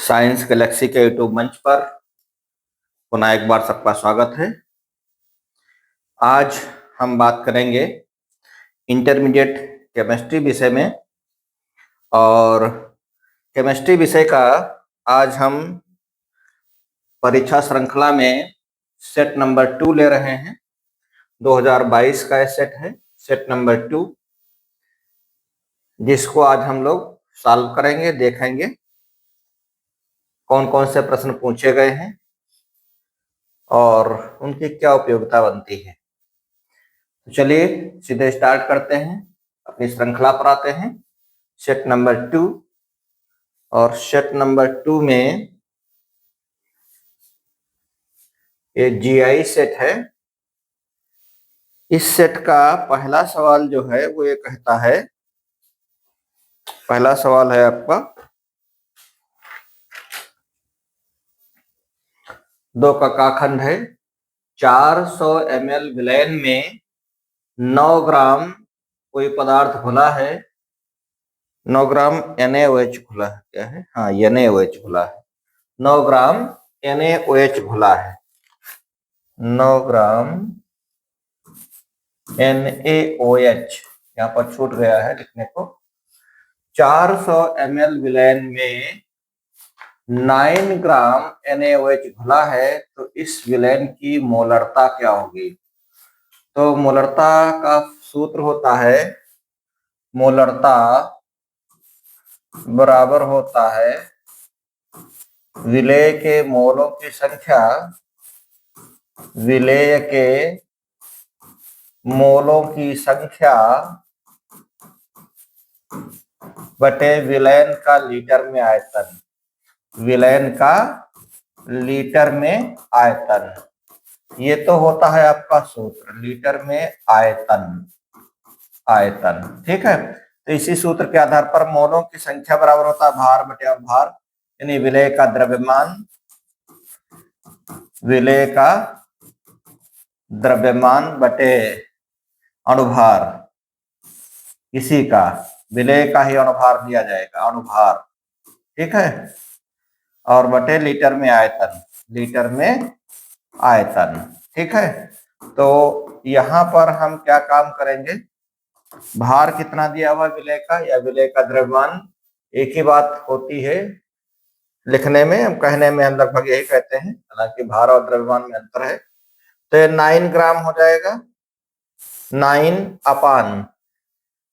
Science Galaxy के YouTube मंच पर पुनः एक बार सबका स्वागत है। आज हम बात करेंगे इंटरमीडिएट केमिस्ट्री विषय में। और केमिस्ट्री विषय का आज हम परीक्षा श्रृंखला में सेट नंबर 2 ले रहे हैं। 2022 का सेट है, सेट नंबर 2, जिसको आज हम लोग सॉल्व करेंगे, देखेंगे कौन कौन से प्रश्न पूछे गए हैं और उनकी क्या उपयोगिता बनती है। तो चलिए सीधे स्टार्ट करते हैं, अपनी श्रृंखला पर आते हैं। सेट नंबर 2, और सेट नंबर 2 में ये जीआई सेट है। इस सेट का पहला सवाल जो है वो ये कहता है, पहला सवाल है आपका 2 का काखंड है। 400 ml विलयन में 9 ग्राम कोई पदार्थ घुला है। 9 ग्राम NaOH घुला है। क्या है? हाँ, NaOH घुला है। 9 ग्राम NaOH घुला है। 9 ग्राम NaOH यहाँ पर छूट गया है लिखने को। 400 ml विलयन में 9 ग्राम NaOH घुला है, तो इस विलयन की मोलरता क्या होगी? तो मोलरता का सूत्र होता है, मोलरता बराबर होता है विलेय के मोलों की संख्या, विलेय के मोलों की संख्या बटे विलयन का लीटर में आयतन। विलयन का लीटर में आयतन, ये तो होता है आपका सूत्र, लीटर में आयतन। आयतन, ठीक है। तो इसी सूत्र के आधार पर मोलों की संख्या बराबर होता है भार बटे अणुभार, यानी विलेय का द्रव्यमान, विलेय का द्रव्यमान बटे अणुभार, इसी का विलेय का ही अणुभार दिया जाएगा, अणुभार, ठीक है। और बटे लीटर में आयतन, लीटर में आयतन, ठीक है। तो यहाँ पर हम क्या काम करेंगे, भार कितना दिया हुआ विलेय का या विलेय का द्रव्यमान, एक ही बात होती है लिखने में, हम कहने में हम लगभग यही कहते हैं, हालांकि भार और द्रव्यमान में अंतर है। तो ये 9 ग्राम हो जाएगा, 9 अपान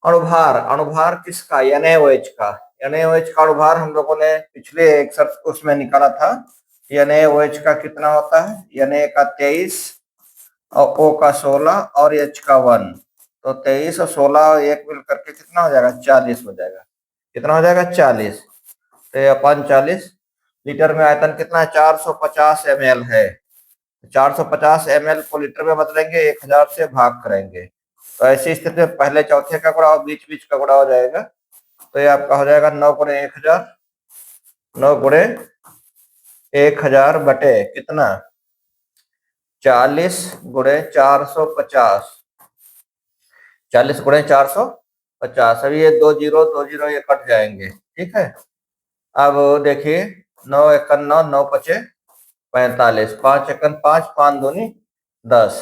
अणुभार। अणुभार किसका? NaOH का। NaOH का अणुभार हम लोगों ने पिछले एक्सरसाइज उसमें निकाला था। NaOH का कितना होता है? Na का 23 और O का 16 और H का 1, तो 23 और 16 और 1 मिल करके कितना हो जाएगा? 40 हो जाएगा। कितना हो जाएगा? 40। तो अपन 40 लीटर में आयतन कितना है? 450 ml है। 450 ml को लीटर में बदलेंगे, 1000 से भाग करेंगे, तो ऐसी स्थिति में पहले चौथे का गुणा और बीच बीच का गुणा हो जाएगा। तो ये आपका हो जाएगा 9 गुणे 1000, 9 गुणे 1000 बटे कितना? 40 गुणे 450, 40 गुणे 450। अभी ये 2 जीरो ये कट जाएंगे, ठीक है। अब देखिए 9 एकन 9, 9 पचे 45, 5 एकन 5, 5 दूनी 10,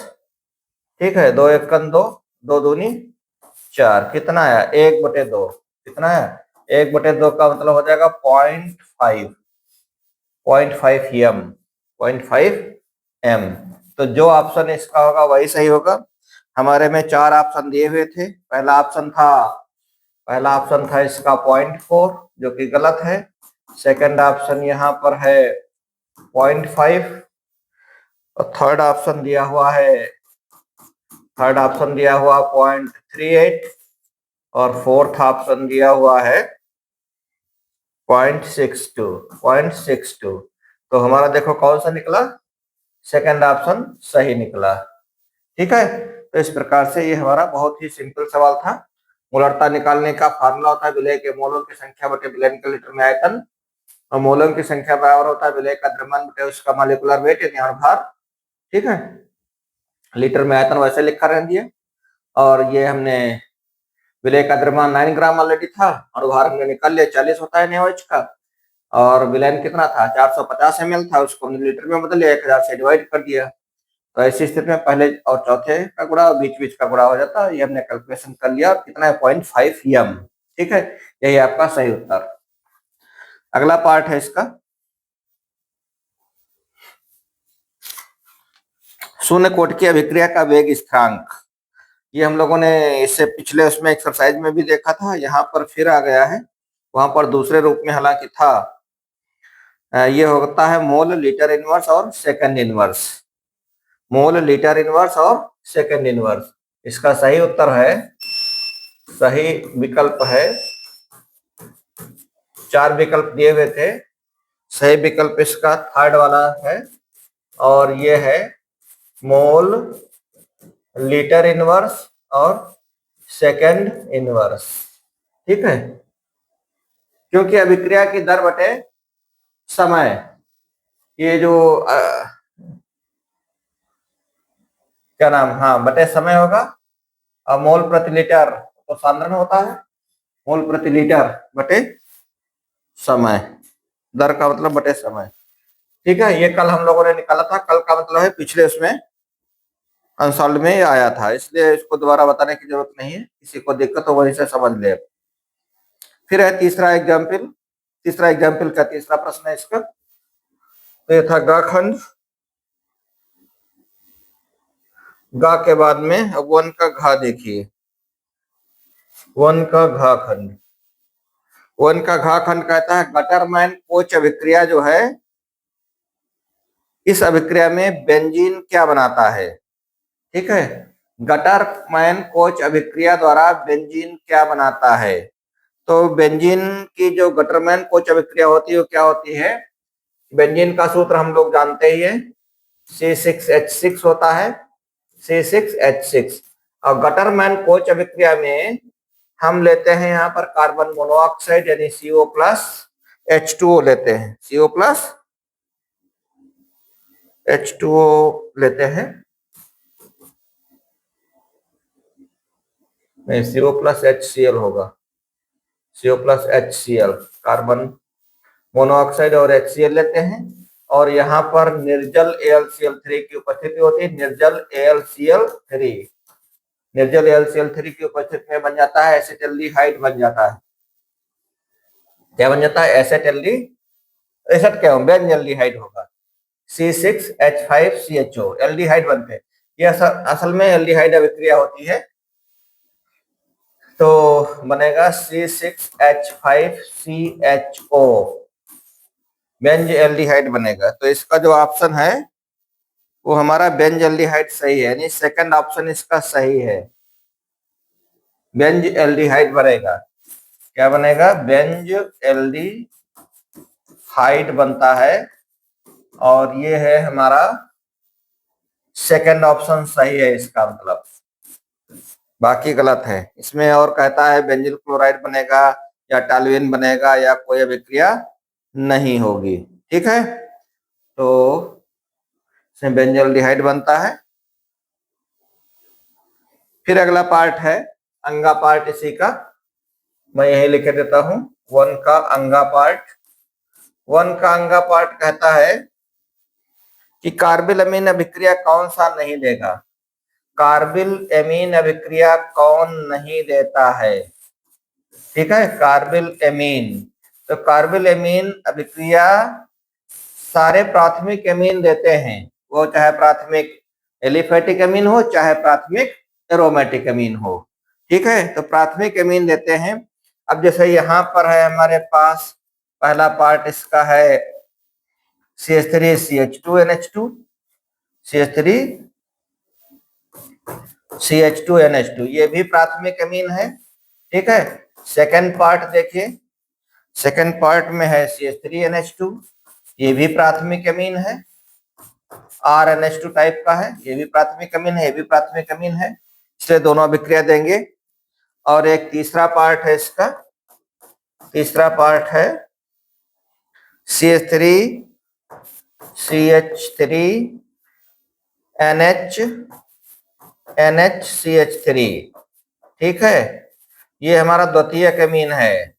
ठीक है। 2 एकन 2, 2 दूनी 4, कितना आया? 1/2। कितना है? 1/2 का मतलब हो जाएगा 0.5, 0.5 m, 0.5 m। तो जो ऑप्शन इसका होगा वही सही होगा। हमारे में 4 ऑप्शन दिए हुए थे। पहला ऑप्शन था इसका 0.4, जो कि गलत है। सेकंड ऑप्शन यहाँ पर है 0.5, और थर्ड ऑप्शन दिया हुआ 0.38, और फोर्थ ऑप्शन दिया हुआ है 0.62। तो हमारा देखो कौन सा निकला? सेकंड ऑप्शन सही निकला, ठीक है। तो इस प्रकार से ये हमारा बहुत ही सिंपल सवाल था। मोलरता निकालने का फार्मूला होता है विलेय के मोलों की संख्या बटे विलयन के लीटर में आयतन, और मोलों की संख्या बराबर होता है विलेय का द्रव्यमान बटे उसका मॉलिक्यूलर वेट यानी अणुभार, ठीक है। लीटर में आयतन वैसे लिखा रहने दिया, और ये हमने विलेय का द्रव्यमान 9 ग्राम ऑलरेडी था, अणुभार हमने निकाल लिया 40 होता है NaOH का, और विलेन कितना था, 450 ml था, उसको हमने लीटर में बदल लिया, 1000 से डिवाइड कर दिया। तो ऐसी स्थिति में पहले और चौथे का गुणा और बीच बीच का गुणा हो जाता है। ये हमने कैलकुलेशन कर लिया, कितना है 0.5 m। ठीक है, यही आपका सही उत्तर। अगला पार्ट है इसका, शून्य कोटि की अभिक्रिया का वेग स्थिरांक। ये हम लोगों ने इससे पिछले उसमें एक्सरसाइज में भी देखा था, यहाँ पर फिर आ गया है, वहां पर दूसरे रूप में हालांकि था। ये होता है मोल लीटर इनवर्स और second inverse, mole litre inverse और सेकंड इनवर्स। इसका सही उत्तर है, सही विकल्प है, 4 विकल्प दिए हुए थे, सही विकल्प इसका थर्ड वाला है, और ये है मोल लीटर इनवर्स और सेकंड इनवर्स। ठीक है, क्योंकि अभिक्रिया की दर बटे समय, ये जो क्या नाम, हाँ बटे समय होगा, और मोल प्रति लीटर तो सांद्रण होता है, मोल प्रति लीटर बटे समय, दर का मतलब बटे समय। ठीक है, ये कल हम लोगों ने निकाला था, कल का मतलब है पिछले उसमें अनसॉल्व में आया था, इसलिए इसको दोबारा बताने की जरूरत नहीं है, किसी को दिक्कत हो वहीं से समझ ले। फिर है तीसरा एग्जाम्पल, तीसरा एग्जाम्पल का तीसरा प्रश्न है इसका, तो ये था गा खंड, गा के बाद में वन का घा देखिए, वन का घा खंड, वन का घा खंड कहता है गटरमैन कोच अभिक्रिया जो है, इस अभिक्रिया में बेंजीन क्या बनाता है। ठीक है, गटरमैन कोच अभिक्रिया द्वारा बेंजीन क्या बनाता है। तो बेंजीन की जो गटरमैन कोच अभिक्रिया होती है वो क्या होती है, बेंजीन का सूत्र हम लोग जानते ही है, C6H6 होता है, C6H6। और गटरमैन कोच अभिक्रिया में हम लेते हैं यहाँ पर कार्बन मोनोऑक्साइड यानी CO प्लस H2O लेते हैं, CO प्लस H2O लेते हैं, नहीं CO प्लस HCl होगा, CO plus HCl, carbon monoxide और HCl लेते हैं, और यहाँ पर निर्जल AlCl3 की उपस्थिति होती है, निर्जल AlCl3, निर्जल AlCl3 की उपस्थिति में बन जाता है एसिटल्डिहाइड बन जाता है, क्या बन जाता है, एसिटल्डिहाइड, एसिड क्या होगा, बेंजल्डिहाइड होगा, C6H5CHO, एल्डिहाइड बनते हैं। ये असल में एल्डिहाइड अभिक्रिया होती है, तो बनेगा C6H5CHO, बेंज एल्डिहाइड बनेगा। तो इसका जो ऑप्शन है वो हमारा बेंज एल्डिहाइड सही है, यानी सेकंड ऑप्शन इसका सही है, बेंज एल्डिहाइड बनेगा। क्या बनेगा, बेंज एल्डिहाइड बनता है, और ये है हमारा सेकंड ऑप्शन सही है इसका मतलब, बाकी गलत है। इसमें और कहता है बेंजिल क्लोराइड बनेगा या टॉल्यूएन बनेगा या कोई अभिक्रिया नहीं होगी। ठीक है, तो इसमें बेंजल्डिहाइड बनता है। फिर अगला पार्ट है अंगा पार्ट, इसी का मैं यही लिख देता हूं, वन का अंगा पार्ट। वन का अंगा पार्ट कहता है कि कार्बिल अमीन अभिक्रिया कौन सा नहीं देगा, कार्बिल एमीन अभिक्रिया कौन नहीं देता है। ठीक है, कार्बिल एमीन, तो कार्बिल एमीन अभिक्रिया सारे प्राथमिक एमीन देते हैं, वो चाहे प्राथमिक एलिफेटिक एमीन हो चाहे प्राथमिक एरोमेटिक एमीन हो। ठीक है, तो प्राथमिक एमीन देते हैं। अब जैसे यहाँ पर है हमारे पास पहला पार्ट इसका है CH3CH2NH2, CH3CH2NH2, ये भी प्राथमिक एमीन है। ठीक है, सेकंड पार्ट देखिए, सेकंड पार्ट में है CH3NH2, ये भी प्राथमिक अमीन है, RNH2 टाइप का है, ये भी प्राथमिक अमीन है, ये भी प्राथमिक अमीन है, इसलिए दोनों अभिक्रिया देंगे। और एक तीसरा पार्ट है इसका, तीसरा पार्ट है CH3CH3NHCH3। ठीक है, ये हमारा द्वितीयक अमीन है,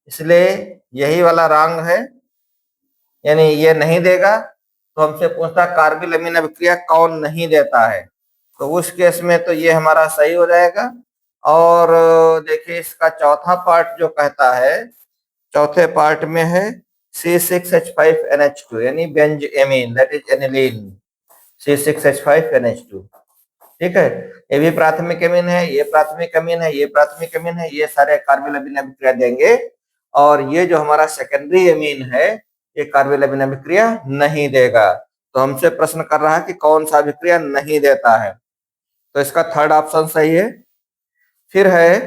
इसलिए यही वाला रंग है, यानी ये नहीं देगा, तो हमसे पूछता कार्बिल अमीन अभिक्रिया कौन नहीं देता है, तो उस केस में तो ये हमारा सही हो जाएगा। और देखिए इसका चौथा पार्ट जो कहता है, चौथे पार्ट में है C6H5NH2 यानी बेंजएमीन, दैट इज एनिलीन, C6H5NH2। ठीक है, ये भी प्राथमिक अमीन है, ये प्राथमिक अमीन है, ये प्राथमिक अमीन है, ये सारे कार्बिल अमीन अभिक्रिया देंगे। और ये जो हमारा सेकेंडरी अमीन है, ये कार्बिल अमीन अभिक्रिया नहीं देगा। तो हमसे प्रश्न कर रहा है कि कौन सा अभिक्रिया नहीं देता है, तो इसका थर्ड ऑप्शन सही है। फिर है,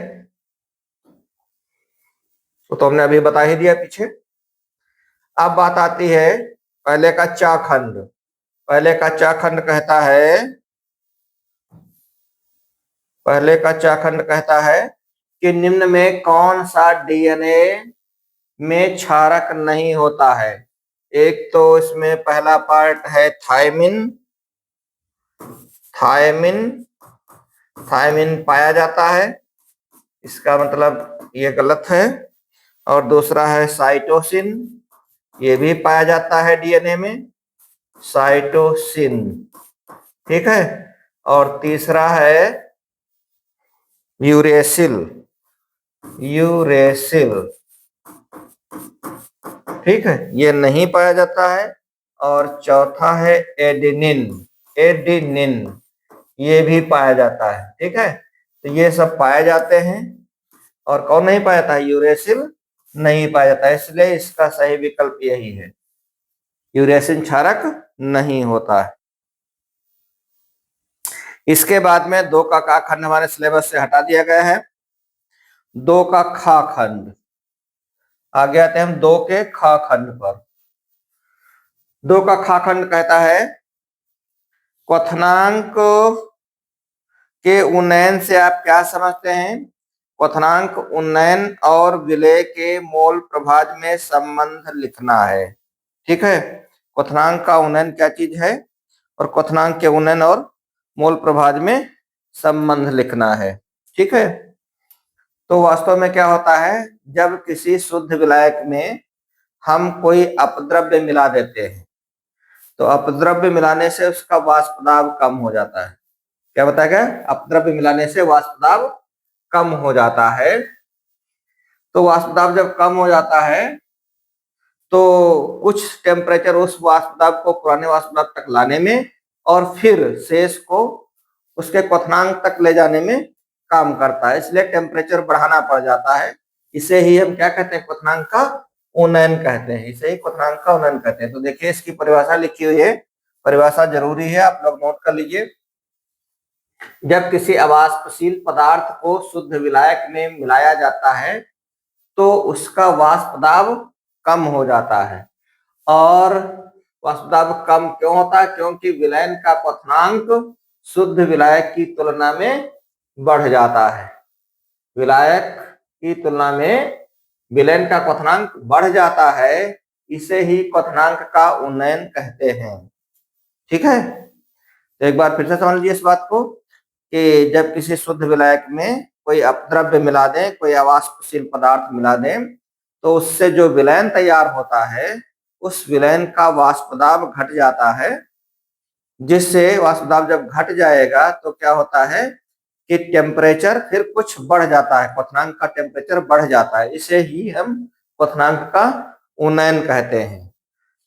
तो हमने अभी बता ही दिया पीछे। अब बात आती है पहले का चा खंड। पहले का चा खंड कहता है, पहले का चा खंड कहता है कि निम्न में कौन सा डीएनए में क्षारक नहीं होता है। एक तो इसमें पहला पार्ट है थायमिन, थायमिन, थायमिन पाया जाता है, इसका मतलब ये गलत है। और दूसरा है साइटोसिन, ये भी पाया जाता है डीएनए में, साइटोसिन। ठीक है, और तीसरा है यूरेसिल, यूरेसिल। ठीक है, ये नहीं पाया जाता है। और चौथा है एडेनिन, एडिनिन, ये भी पाया जाता है। ठीक है, तो ये सब पाए जाते हैं। और कौन नहीं पाया जाता है? यूरेसिल नहीं पाया जाता है, इसलिए इसका सही विकल्प यही है, यूरेसिल क्षारक नहीं होता है। इसके बाद में 2 का का खंड हमारे सिलेबस से हटा दिया गया है। 2 का खा खंड, आगे आते हैं हम 2 के खा खंड पर। 2 का खा खंड कहता है क्वथनांक के उन्नयन से आप क्या समझते हैं? क्वथनांक उन्नयन और विलय के मोल प्रभाज में संबंध लिखना है। ठीक है, क्वथनांक का उन्नयन क्या चीज है, और क्वथनांक के उन्नयन और मोल प्रभाज में संबंध लिखना है। ठीक है, तो वास्तव में क्या होता है, जब किसी शुद्ध विलायक में हम कोई अपद्रव्य मिला देते हैं, तो अपद्रव्य मिलाने से उसका वाष्प दाब कम हो जाता है। क्या बताया गया? अपद्रव्य मिलाने से वाष्प दाब कम हो जाता है। तो वाष्प दाब जब कम हो जाता है, तो कुछ टेम्परेचर उस वाष्प दाब को पुराने वाष्प दाब तक लाने में और फिर शेष को उसके क्वथनांक तक ले जाने में काम करता है, इसलिए टेम्परेचर बढ़ाना पड़ जाता है। इसे ही हम क्या कहते हैं? क्वथनांक का उन्नयन कहते हैं, इसे ही क्वथनांक का उन्नयन कहते हैं। तो देखिए इसकी परिभाषा लिखी हुई है, परिभाषा जरूरी है, आप लोग नोट कर लीजिए। जब किसी अवाष्पशील पदार्थ को शुद्ध विलायक में मिलाया जाता है तो उसका वाष्प दाब कम हो जाता है। और वाष्प दाब कम क्यों होता है? क्योंकि विलयन का क्वथनांक शुद्ध विलायक की तुलना में बढ़ जाता है। विलायक की तुलना में विलयन का क्वथनांक बढ़ जाता है, इसे ही क्वथनांक का उन्नयन कहते हैं। ठीक है, तो एक बार फिर से समझ लीजिए इस बात को कि जब किसी शुद्ध विलायक में कोई अपद्रव्य मिला दें, कोई अवाष्पशील पदार्थ मिला दें, तो उससे जो विलयन तैयार होता है उस विलयन का वाष्प दाब घट जाता है, जिससे वाष्प दाब जब घट जाएगा तो क्या होता है कि टेम्परेचर फिर कुछ बढ़ जाता है, क्वथनांक का टेम्परेचर बढ़ जाता है, इसे ही हम क्वथनांक का उन्नयन कहते हैं।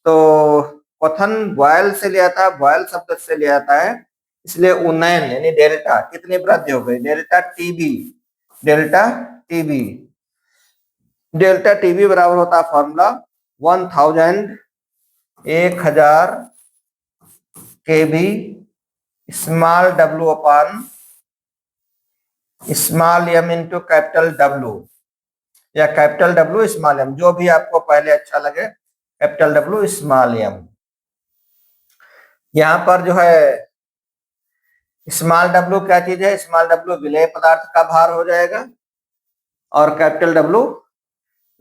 तो क्वथन बॉयल से लिया था, बॉयल शब्द से लिया था है, इसलिए उन्नयन यानी डेल्टा कितनी वृद्धि हो गई? Delta TB, delta TB, delta TB बराबर होता है formula 1000 KB small W upon small M into capital W, या कैपिटल डब्ल्यू स्मॉल एम, जो भी आपको पहले अच्छा लगे, कैपिटल डब्ल्यू स्मॉल एम। यहाँ पर जो है स्मॉल डब्ल्यू क्या चीज है? स्मॉल डब्ल्यू विलेय पदार्थ का भार हो जाएगा और कैपिटल डब्ल्यू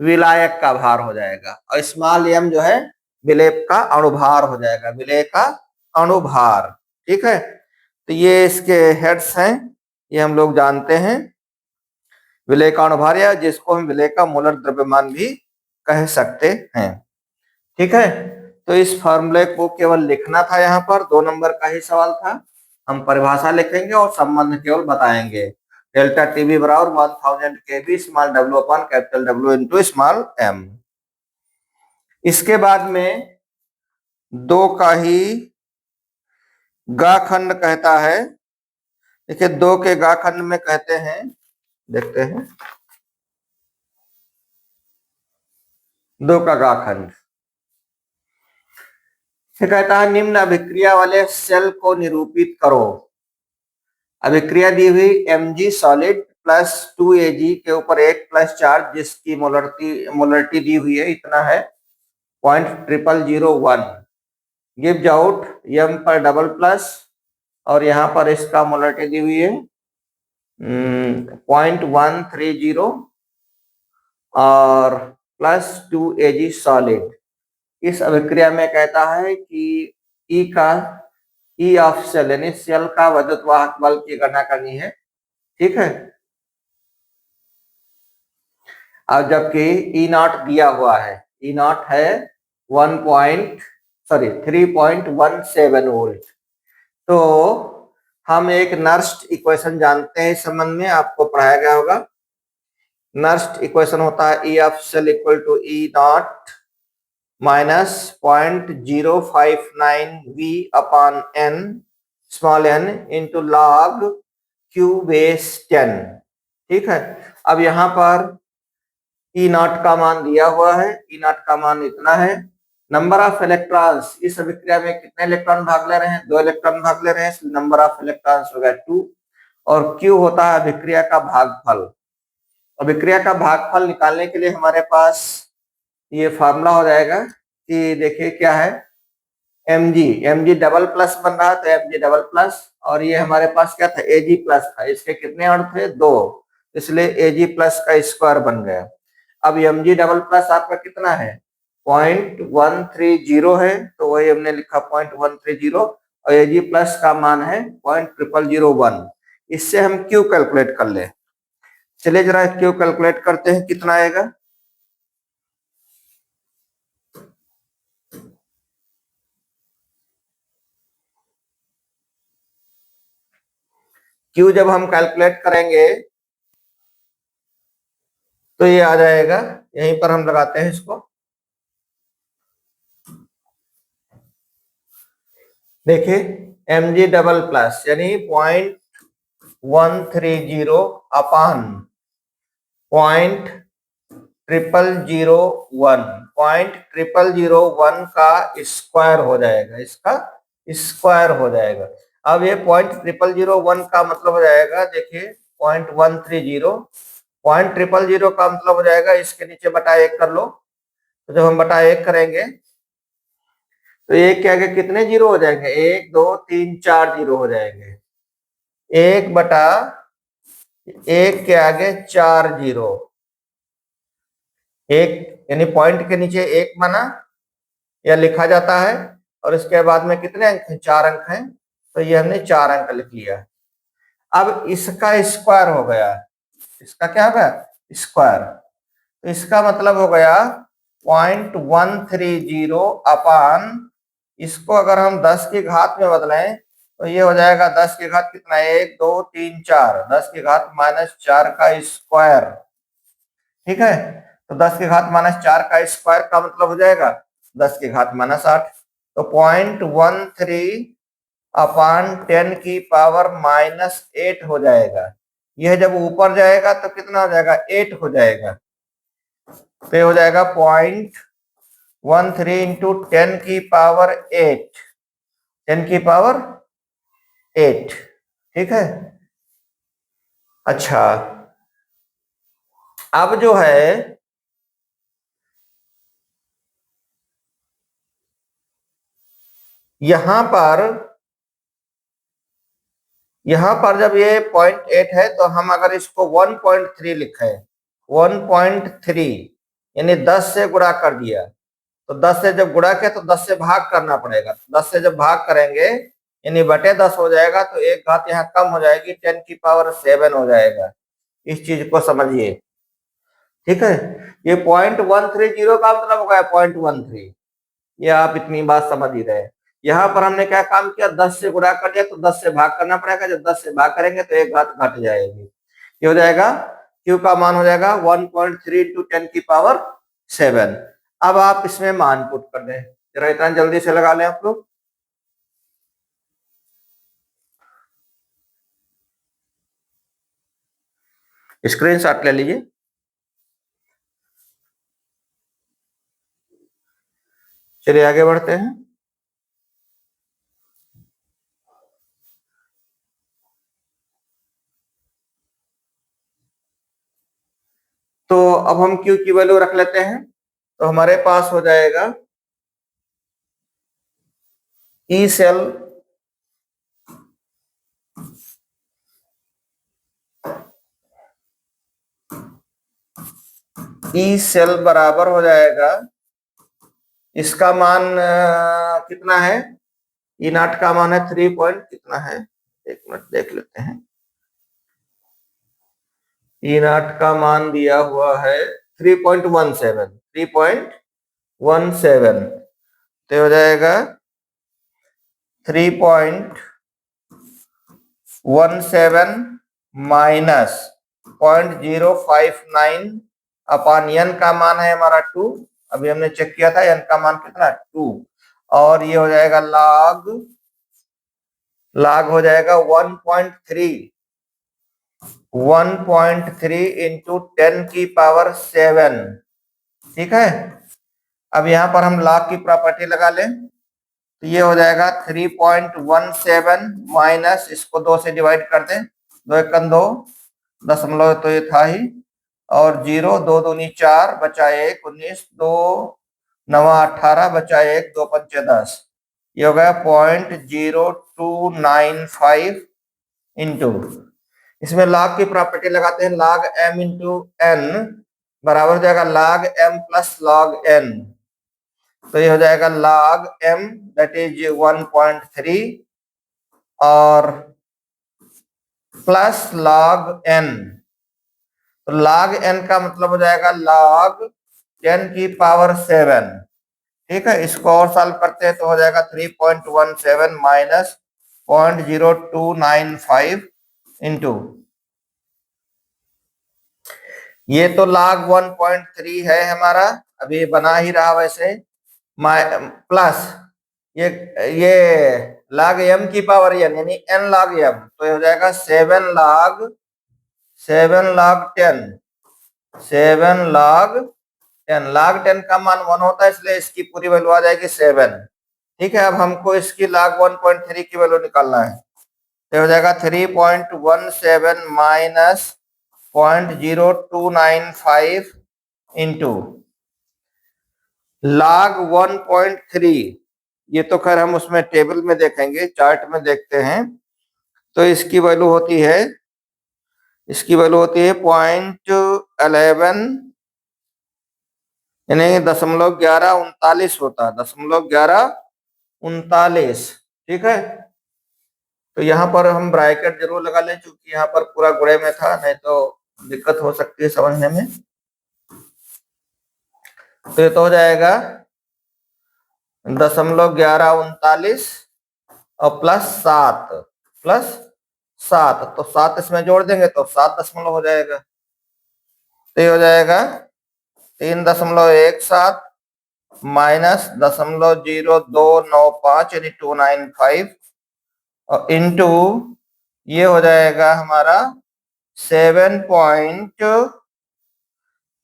विलायक का भार हो जाएगा, और स्मॉल एम जो है विलेय का अणुभार हो जाएगा, विलेय का अणुभार। ठीक है, तो ये इसके हेड्स हैं, ये हम लोग जानते हैं। विलेय का अणुभार, या जिसको हम विलेय का मोलर द्रव्यमान भी कह सकते हैं। ठीक है, तो इस फॉर्मूले को केवल लिखना था, यहाँ पर 2 नंबर का ही सवाल था। हम परिभाषा लिखेंगे और संबंध केवल बताएंगे। डेल्टा टीबी बराबर 1000 KB small W upon capital W into small M. इसके बाद में 2 का ही गा खंड कहता है। देखिए 2 के गा खंड में कहते हैं, देखते हैं 2 का गा खंड से कहता है निम्न अभिक्रिया वाले सेल को निरूपित करो। अभिक्रिया दी हुई Mg सॉलिड प्लस 2Ag के ऊपर 1 प्लस चार्ज जिसकी मोलरिटी दी हुई है इतना है 0.0001 गिव्स आउट M पर डबल प्लस और यहाँ पर इसका मोलरिटी दी हुई है 0.130 और प्लस 2Ag सॉलिड। इस अभिक्रिया में कहता है कि ई ऑफ सेल यानी सेल का विद्युतवाहक बल की गणना करनी है। ठीक है, अब जबकि ई नॉट दिया हुआ है, ई नॉट है 3.17 वोल्ट। तो हम एक नर्स्ट इक्वेशन जानते हैं, इस संबंध में आपको पढ़ाया गया होगा। नर्स्ट इक्वेशन होता है E of cell equal to E naught minus 0.059 v upon n small n into log q base 10। ठीक है, अब यहाँ पर ई नॉट का मान दिया हुआ है, ई नॉट का मान इतना है। नंबर ऑफ इलेक्ट्रॉन्स, इस अभिक्रिया में कितने इलेक्ट्रॉन भाग ले रहे हैं? 2 इलेक्ट्रॉन भाग ले रहे हैं, नंबर ऑफ इलेक्ट्रॉन्स हो गया 2 और q होता है अभिक्रिया का भागफल। अभिक्रिया का भागफल निकालने के लिए हमारे पास ये फार्मूला हो जाएगा कि देखिए क्या है, mg डबल प्लस बन रहा है तो mg डबल प्लस और ये हमारे पास क्या था ag प्लस था, इसके कितने अणु थे? 2, इसलिए ag प्लस का स्क्वायर बन गया। अब mg डबल प्लस आपका कितना है? 0.130 है, तो वही हमने लिखा 0.130 और ag प्लस का मान है 0.0001। इससे हम q कैलकुलेट कर ले। चलिए जरा q कैलकुलेट करते हैं, कितना आएगा। Q जब हम कैलकुलेट करेंगे तो ये आ जाएगा, यहीं पर हम लगाते हैं इसको। देखिए mg डबल प्लस यानी 0.130 अपान 0.0001 का स्क्वायर हो जाएगा, इसका स्क्वायर हो जाएगा। अब ये 0.0001 का मतलब हो जाएगा, देखिए 0.130 का मतलब हो जाएगा इसके नीचे बटा 1 कर लो। तो जब हम बटा 1 करेंगे तो एक के आगे कितने जीरो हो जाएंगे? 1 2 3 4 जीरो हो जाएंगे। 1 बटा 1 के आगे 4 जीरो, एक यानी पॉइंट के नीचे 1 बना या लिखा जाता है और इसके बाद में कितने अंक हैं? 4 अंक हैं, तो ये हमने 4 अंक लिख लिया। अब इसका स्क्वायर हो गया, इसका क्या होगा? स्क्वायर। तो इसका मतलब हो गया 0.130 अपान, इसको अगर हम 10 की घात में बदलें तो ये हो जाएगा 10 की घात कितना? 1 2 3 4, 10 की घात -4 का स्क्वायर। ठीक है, तो 10 की घात -4 का स्क्वायर का मतलब हो जाएगा 10 की घात -8। तो 0.13 अपान 10 की पावर -8 हो जाएगा। यह जब ऊपर जाएगा तो कितना हो जाएगा? 8 हो जाएगा। तो हो जाएगा 0.13 इंटू 10 की पावर 8, 10 की पावर 8। ठीक है, अच्छा अब जो है यहां पर जब ये 0.8 है तो हम अगर इसको 1.3 लिखे, 1.3 यानी 10 से गुणा कर दिया, तो 10 से जब गुणा किया तो 10 से भाग करना पड़ेगा। 10 से जब भाग करेंगे यानी बटे 10 हो जाएगा, तो एक घात यहाँ कम हो जाएगी, 10 की पावर 7 हो जाएगा। इस चीज को समझिए। ठीक है, ये 0.130 का मतलब हो गया 0.13 ये आप इतनी बात समझ ही रहे हैं। यहाँ पर हमने क्या काम किया, 10 से गुणा कर दिया तो 10 से भाग करना पड़ेगा। जब 10 से भाग करेंगे तो एक घात घट जाएगी। ये हो जाएगा, Q का मान हो जाएगा 1.3 इंटू 10⁻7। अब आप इसमें मान पुट कर दें, जरा इतना जल्दी से लगा लें आप लोग। स्क्रीनशॉट ले लीजिए। चलिए आगे बढ़ते हैं। तो अब हम Q की वैल्यू रख लेते हैं। तो हमारे पास हो जाएगा ई सेल बराबर हो जाएगा, इसका मान कितना है, ई नॉट का मान है 3 पॉइंट कितना है, एक मिनट देख लेते हैं। ई नॉट का मान दिया हुआ है 3.17, 3.17। तो हो जाएगा 3.17 माइनस 0.059 अपान एन का मान है हमारा 2। अभी हमने चेक किया था एन का मान कितना 2, और ये हो जाएगा लॉग हो जाएगा 1.3 इंटू 10⁻7। ठीक है। अब यहाँ पर हम लॉग की प्रॉपर्टी लगा लें, तो ये हो जाएगा 3.17 माइनस, इसको 2 से डिवाइड कर दें, 2 एकम 2 दशमलव तो ये था ही, और 0 2 दूनी 4 बचा 1 19 2 9 18 बचा 1 2 पंचे 10। ये हो गया 0.0295 इंटू, इसमें log की प्रॉपर्टी लगाते हैं, log m इंटू n बराबर हो जाएगा log m plus log n। तो ये हो जाएगा log m दैट इज 1.3 और प्लस log n। तो log n का मतलब हो जाएगा log 10⁻7। ठीक है, इसको और सॉल्व करते हैं तो हो जाएगा 3.17 माइनस 0.0295 इंटू, ये तो log 1.3 है हमारा, अभी बना ही रहा वैसे, प्लस ये log m की पावर n यानी n log m, तो ये हो जाएगा 7 log 10 log 10 का मान 1 होता है, इसलिए इसकी पूरी वैल्यू आ जाएगी 7। ठीक है, अब हमको इसकी log 1.3 की वैल्यू निकालना है, तो हो जाएगा 3.17 माइनस 0.0295 इंटू log 1.3। ये तो खैर हम उसमें टेबल में देखेंगे, चार्ट में देखते हैं। तो इसकी वैल्यू होती है 0.11 यानी 0.1139 होता है, 0.1139। ठीक है, तो यहाँ पर हम ब्रैकेट जरूर लगा लें, क्योंकि यहाँ पर पूरा गुणे में था, नहीं तो दिक्कत हो सकती है समझने में। तो ये तो हो जाएगा 0.1139 और प्लस 7 तो 7 इसमें जोड़ देंगे तो 7 दशमलव हो जाएगा। तो ये हो जाएगा 3.17 माइनस 0.0295 यानी 295 और इंटू ये हो जाएगा हमारा 7 पॉइंट,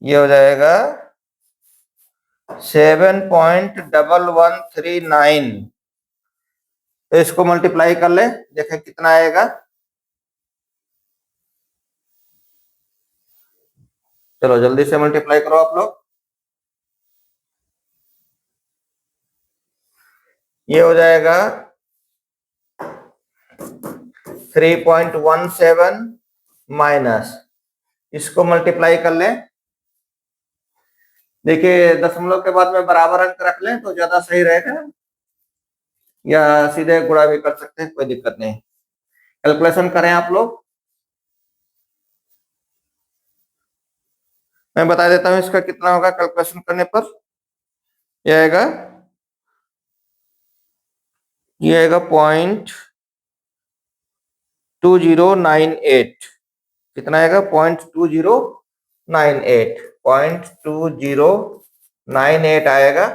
ये हो जाएगा 7.1139। तो इसको मल्टीप्लाई कर ले, देखें कितना आएगा। चलो जल्दी से मल्टीप्लाई करो आप लोग। ये हो जाएगा 3.17 माइनस, इसको मल्टीप्लाई कर लें। देखिए दशमलव के बाद में बराबर अंक रख लें तो ज्यादा सही रहेगा, या सीधे गुणा भी कर सकते हैं, कोई दिक्कत नहीं। कैलकुलेशन करें आप लोग, मैं बता देता हूं इसका कितना होगा कैलकुलेशन करने पर। यह आएगा ये आएगा 0.2098। कितना आएगा? 0.2098, 0.2098 आएगा।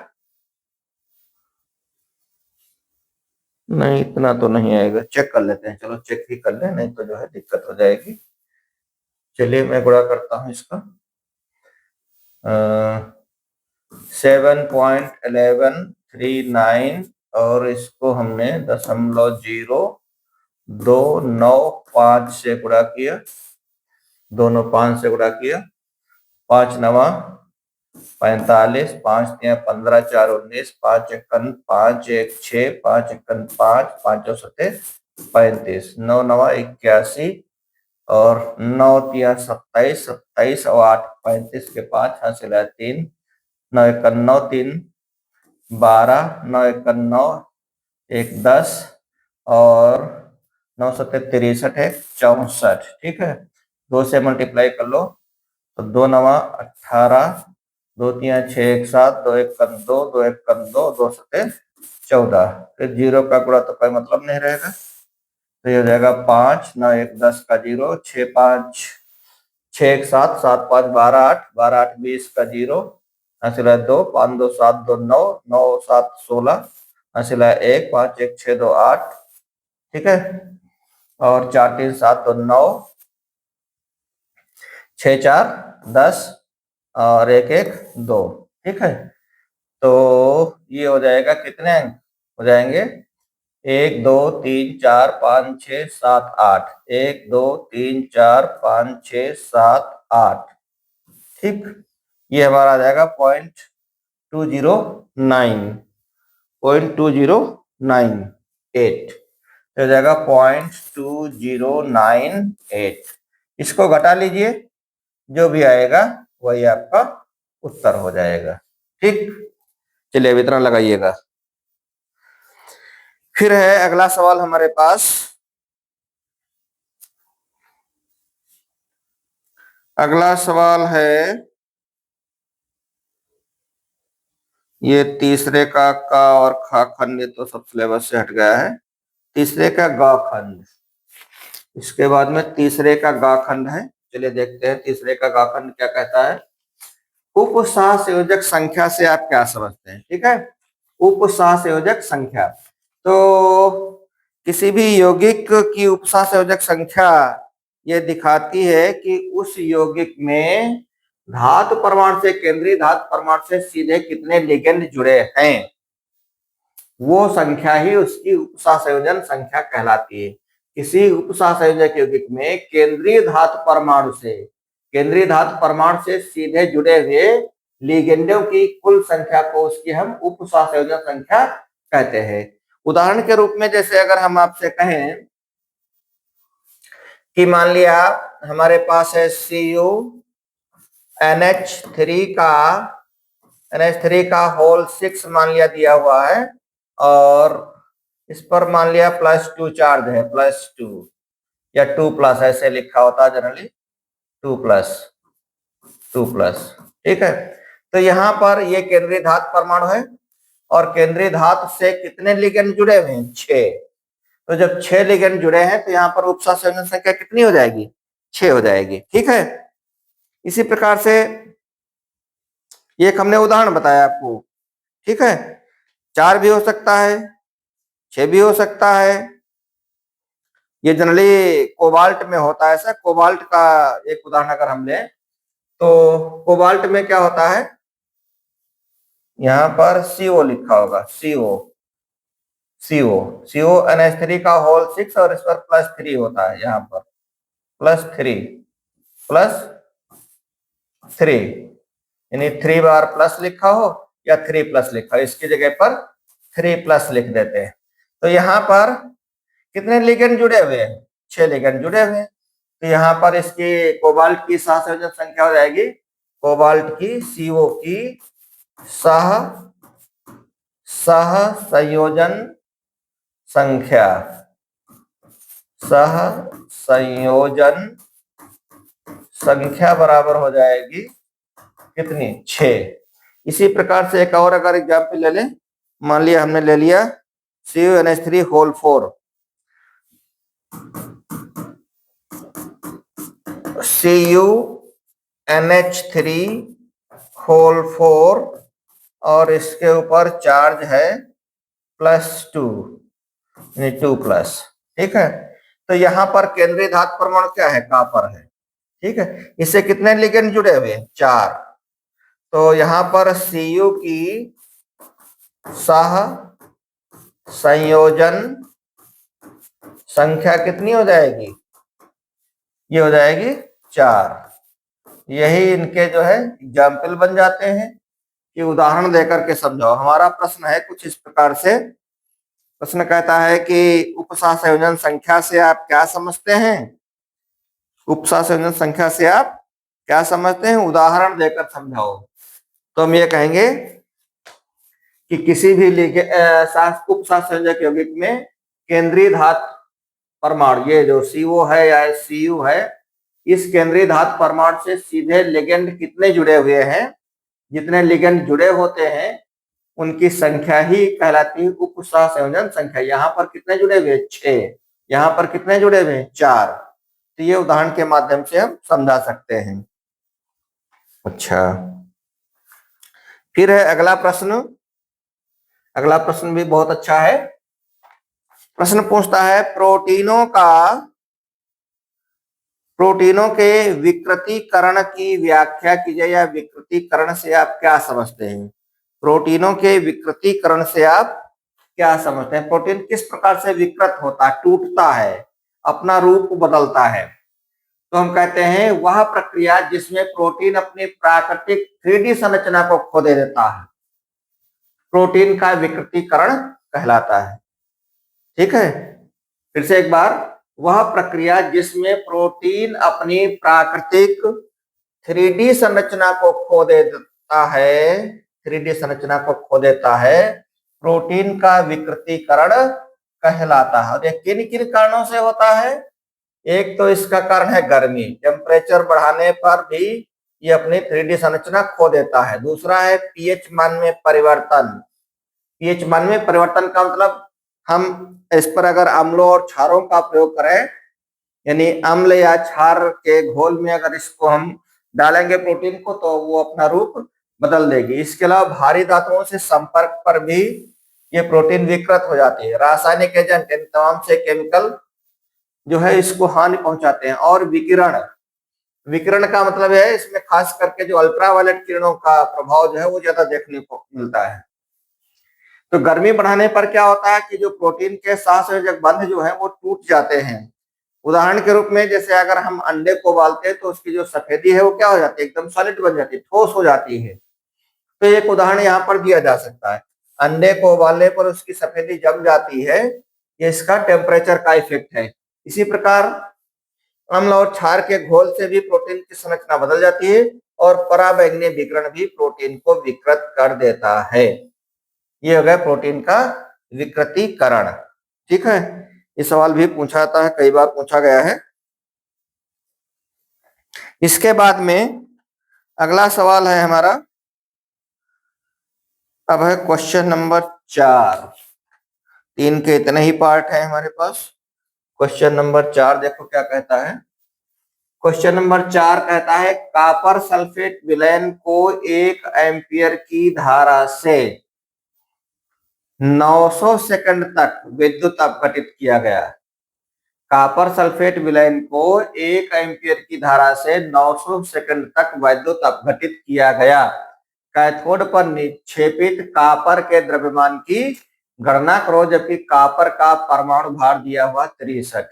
नहीं, इतना तो नहीं आएगा, चेक कर लेते हैं। चलो चेक ही कर ले, नहीं तो जो है दिक्कत हो जाएगी। चलिए मैं गुणा करता हूं इसका। 7.1139 और इसको हमने 0.0295 से गुणा किया, दोनों 5 से गुणा किया। 5 नवा 45, 5 तिया 15, 4 19, 5 51, 5 1 6, 5 51 5, 5 सत्ते 35, 9 नवा 81 और 9 तिया 27, 27 और 8 35 के 5 हासिल है 3, 9 1 9 3 12, 9 1 9 1 10 और 9 सत्ते 63 है 64। ठीक है, 2 से मल्टीप्लाई कर लो तो 2 नवा 18, 2 तिया 6 1 7, 2 1 2, 2 1 2, 2 सत्ते 14। फिर जीरो का गुणा तो कोई मतलब नहीं रहेगा, तो ये हो जाएगा 5, 9 1 10 का 0, 6 5 6 1 7, 7 5 12 8, 12 8 20 का 0, हासिल है 2, 5 2 7 2 9, 9 7 16, हासिल है 1, 5 1 6 2 8। ठीक है, और 4 3 7 2 9, 6 4 10 और 1 1 2। ठीक है, तो ये हो जाएगा, कितने अंक हो जाएंगे? 1 2 3 4 5 6 7 8, 1 2 3 4 5 6 7 8। ठीक, ये हमारा आ जाएगा 0.209 हो जाएगा 0.2098। इसको घटा लीजिए, जो भी आएगा वही आपका उत्तर हो जाएगा। ठीक, चलिए अब इतना लगाइएगा। फिर है अगला सवाल हमारे पास। अगला सवाल है, ये तीसरे का और खा खंड, ये तो सब सिलेबस से हट गया है। तीसरे का ग खंड, इसके बाद में तीसरे का ग खंड है। चलिए देखते हैं तीसरे का ग खंड क्या कहता है। उपसहसंयोजक संख्या से आप क्या समझते हैं? ठीक है, उपसहसंयोजक संख्या, तो किसी भी यौगिक की उपसहसंयोजक संख्या ये दिखाती है कि उस यौगिक में धातु परमाणु से, केंद्रीय धातु परमाणु से सीधे कितने लिगेंड जुड़े हैं, वो संख्या ही उसकी उपसहसंयोजन संख्या कहलाती है। किसी उपसहसंयोजक यौगिक में केंद्रीय धातु परमाणु से, केंद्रीय धातु परमाणु से सीधे जुड़े हुए लिगेंडों की कुल संख्या को उसकी हम उपसहसंयोजन संख्या कहते हैं। उदाहरण के रूप में, जैसे अगर हम आपसे कहें कि मान लिया हमारे पास है CuNH3 का, NH3 का होल 6 मान लिया दिया हुआ है और इस पर मान लिया +2 चार्ज है, +2 या 2+ ऐसे लिखा होता है जनरली, 2+। ठीक है, तो यहां पर ये केंद्रीय धातु परमाणु है और केंद्रीय धातु से कितने लिगेंड जुड़े हुए हैं? 6। तो जब 6 लिगेंड जुड़े हैं तो यहाँ पर उपसहसंयोजन संख्या कितनी हो जाएगी? 6 हो जाएगी। ठीक है, इसी प्रकार से ये एक हमने उदाहरण बताया आपको। ठीक है, 4 भी हो सकता है, 6 भी हो सकता है। ये जनरली कोबाल्ट में होता है ऐसा। कोबाल्ट का एक उदाहरण अगर हम लें तो कोबाल्ट में क्या होता है, यहाँ पर CO लिखा होगा, CO NH3 का होल 6 और इस पर +3 होता है, यहाँ पर +3 यानी 3 बार प्लस लिखा हो या 3+ लिखा हो, इसकी जगह पर 3+ लिख देते हैं। तो यहाँ पर कितने लिगेंड जुड़े हुए हैं? 6 लिगेंड जुड़े हुए हैं। तो यहाँ पर इसकी कोबाल्ट की सहसंयोजन संख्या हो जाएगी, कोबाल्ट की CO की सहसंयोजन संख्या, सहसंयोजन संख्या बराबर हो जाएगी कितनी? 6। इसी प्रकार से एक और अगर एग्जाम्पल ले लें, मान लिया हमने ले लिया CuNH3 होल 4, CuNH3 होल 4 और इसके ऊपर चार्ज है +2, 2+। ठीक है, तो यहां पर केंद्रीय धातु परमाणु क्या है, कॉपर है। ठीक है, इससे कितने लिगेंड जुड़े हुए हैं, 4। तो यहां पर Cu की सह संयोजन संख्या कितनी हो जाएगी, ये हो जाएगी 4। यही इनके जो है एग्जाम्पल बन जाते हैं कि उदाहरण देकर के समझाओ। हमारा प्रश्न है कुछ इस प्रकार से। प्रश्न कहता है कि उपसंयोजन संख्या से आप क्या समझते हैं, उपसंयोजन संख्या से आप क्या समझते हैं, उदाहरण देकर समझाओ। तो हम ये कहेंगे कि किसी भी उपसंयोजक यौगिक में केंद्रीय धातु परमाणु, ये जो CO है या Cu है, इस केंद्रीय धातु परमाणु से सीधे लिगेंड कितने जुड़े हुए हैं, जितने लिगेंड जुड़े होते हैं उनकी संख्या ही कहलाती है उपसंयोजन संख्या। यहाँ पर कितने जुड़े हुए, 6। यहाँ पर कितने जुड़े हुए, 4। तो ये उदाहरण के माध्यम से हम समझा सकते हैं। अच्छा, फिर है अगला प्रश्न। अगला प्रश्न भी बहुत अच्छा है। प्रश्न पूछता है प्रोटीनों के विकृतीकरण की व्याख्या कीजिए, या विकृतीकरण से आप क्या समझते हैं। प्रोटीनों के विकृतीकरण से आप क्या समझते हैं, प्रोटीन किस प्रकार से विकृत होता है, टूटता है, अपना रूप बदलता है। तो हम कहते हैं वह प्रक्रिया जिसमें प्रोटीन अपनी प्राकृतिक 3D संरचना को खो दे देता है, प्रोटीन का विकृतीकरण कहलाता है। ठीक है, फिर से एक बार, वह प्रक्रिया जिसमें प्रोटीन अपनी प्राकृतिक 3D संरचना को खो देता है, 3D संरचना को खो देता है, प्रोटीन का विकृतीकरण कहलाता है। और ये किन किन कारणों से होता है, एक तो इसका कारण है गर्मी, टेम्परेचर बढ़ाने पर भी ये अपनी 3D संरचना खो देता है। दूसरा है pH मान में परिवर्तन। pH मान में परिवर्तन का मतलब हम इस पर अगर अम्लों और क्षारों का प्रयोग करें, यानी अम्ल या क्षार के घोल में अगर इसको हम डालेंगे प्रोटीन को, तो वो अपना रूप बदल देगी। इसके अलावा भारी धातुओं से संपर्क पर भी ये प्रोटीन विकृत हो जाती है। रासायनिक एजेंट, तमाम से केमिकल जो है इसको हानि पहुंचाते हैं। और विकिरण, विकिरण का मतलब है इसमें खास करके जो अल्ट्रावायलेट किरणों का प्रभाव जो है वो ज्यादा देखने को मिलता है। तो गर्मी बढ़ाने पर क्या होता है कि जो प्रोटीन के सहसंयोजक बंध जो है वो टूट जाते हैं। उदाहरण के रूप में जैसे अगर हम अंडे को उबालते हैं तो उसकी जो सफेदी है वो क्या हो जाती है, एकदम सॉलिड बन जाती है, ठोस हो जाती है। तो एक उदाहरण यहाँ पर दिया जा सकता है, अंडे को उबालने पर उसकी सफेदी जम जाती है, ये इसका टेम्परेचर का इफेक्ट है। इसी प्रकार अम्ल और क्षार के घोल से भी प्रोटीन की संरचना बदल जाती है, और पराबैंगनी विकिरण भी प्रोटीन को विकृत कर देता है। ये हो गया प्रोटीन का विकृतीकरण। ठीक है, ये सवाल भी पूछा जाता है, कई बार पूछा गया है। इसके बाद में अगला सवाल है हमारा, अब है क्वेश्चन नंबर 4। 3 के इतने ही पार्ट है हमारे पास। क्वेश्चन नंबर 4 देखो क्या कहता है। क्वेश्चन नंबर 4 कहता है कॉपर सल्फेट विलयन को 1 एम्पियर की धारा से 900 सेकंड तक विद्युत अपघटित किया गया। कॉपर सल्फेट विलयन को 1 एम्पियर की धारा से 900 सेकंड तक विद्युत अपघटित किया गया। कैथोड पर निक्षेपित कॉपर के द्रव्यमान की गणना करो, जबकि कॉपर का परमाणु भार दिया हुआ 63।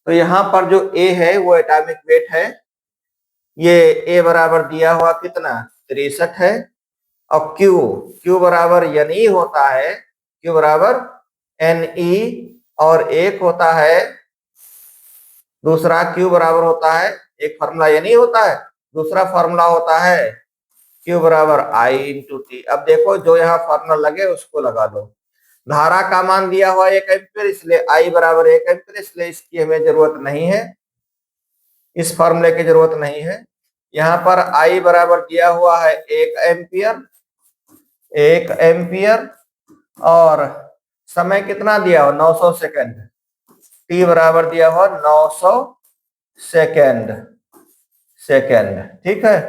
तो यहाँ पर जो A है वो एटॉमिक वेट है, ये A बराबर दिया हुआ कितना 63 है, और Q बराबर Ne होता है, Q बराबर Ne, और एक होता है दूसरा Q बराबर होता है, एक फार्मूला Ne होता है, दूसरा फार्मूला होता है Q बराबर I इंटू T। अब देखो जो यहाँ फार्मूला लगे उसको लगा दो। धारा का मान दिया हुआ 1 एम्पियर, इसलिए I बराबर 1 एम्पियर, इसलिए इसकी हमें जरूरत नहीं है, इस फार्मूले की जरूरत नहीं है। यहाँ पर I बराबर दिया हुआ है 1 एम्पियर, 1 एम्पियर, और समय कितना दिया हो 900 सेकेंड, टी बराबर दिया हो 900 सेकेंड, ठीक है।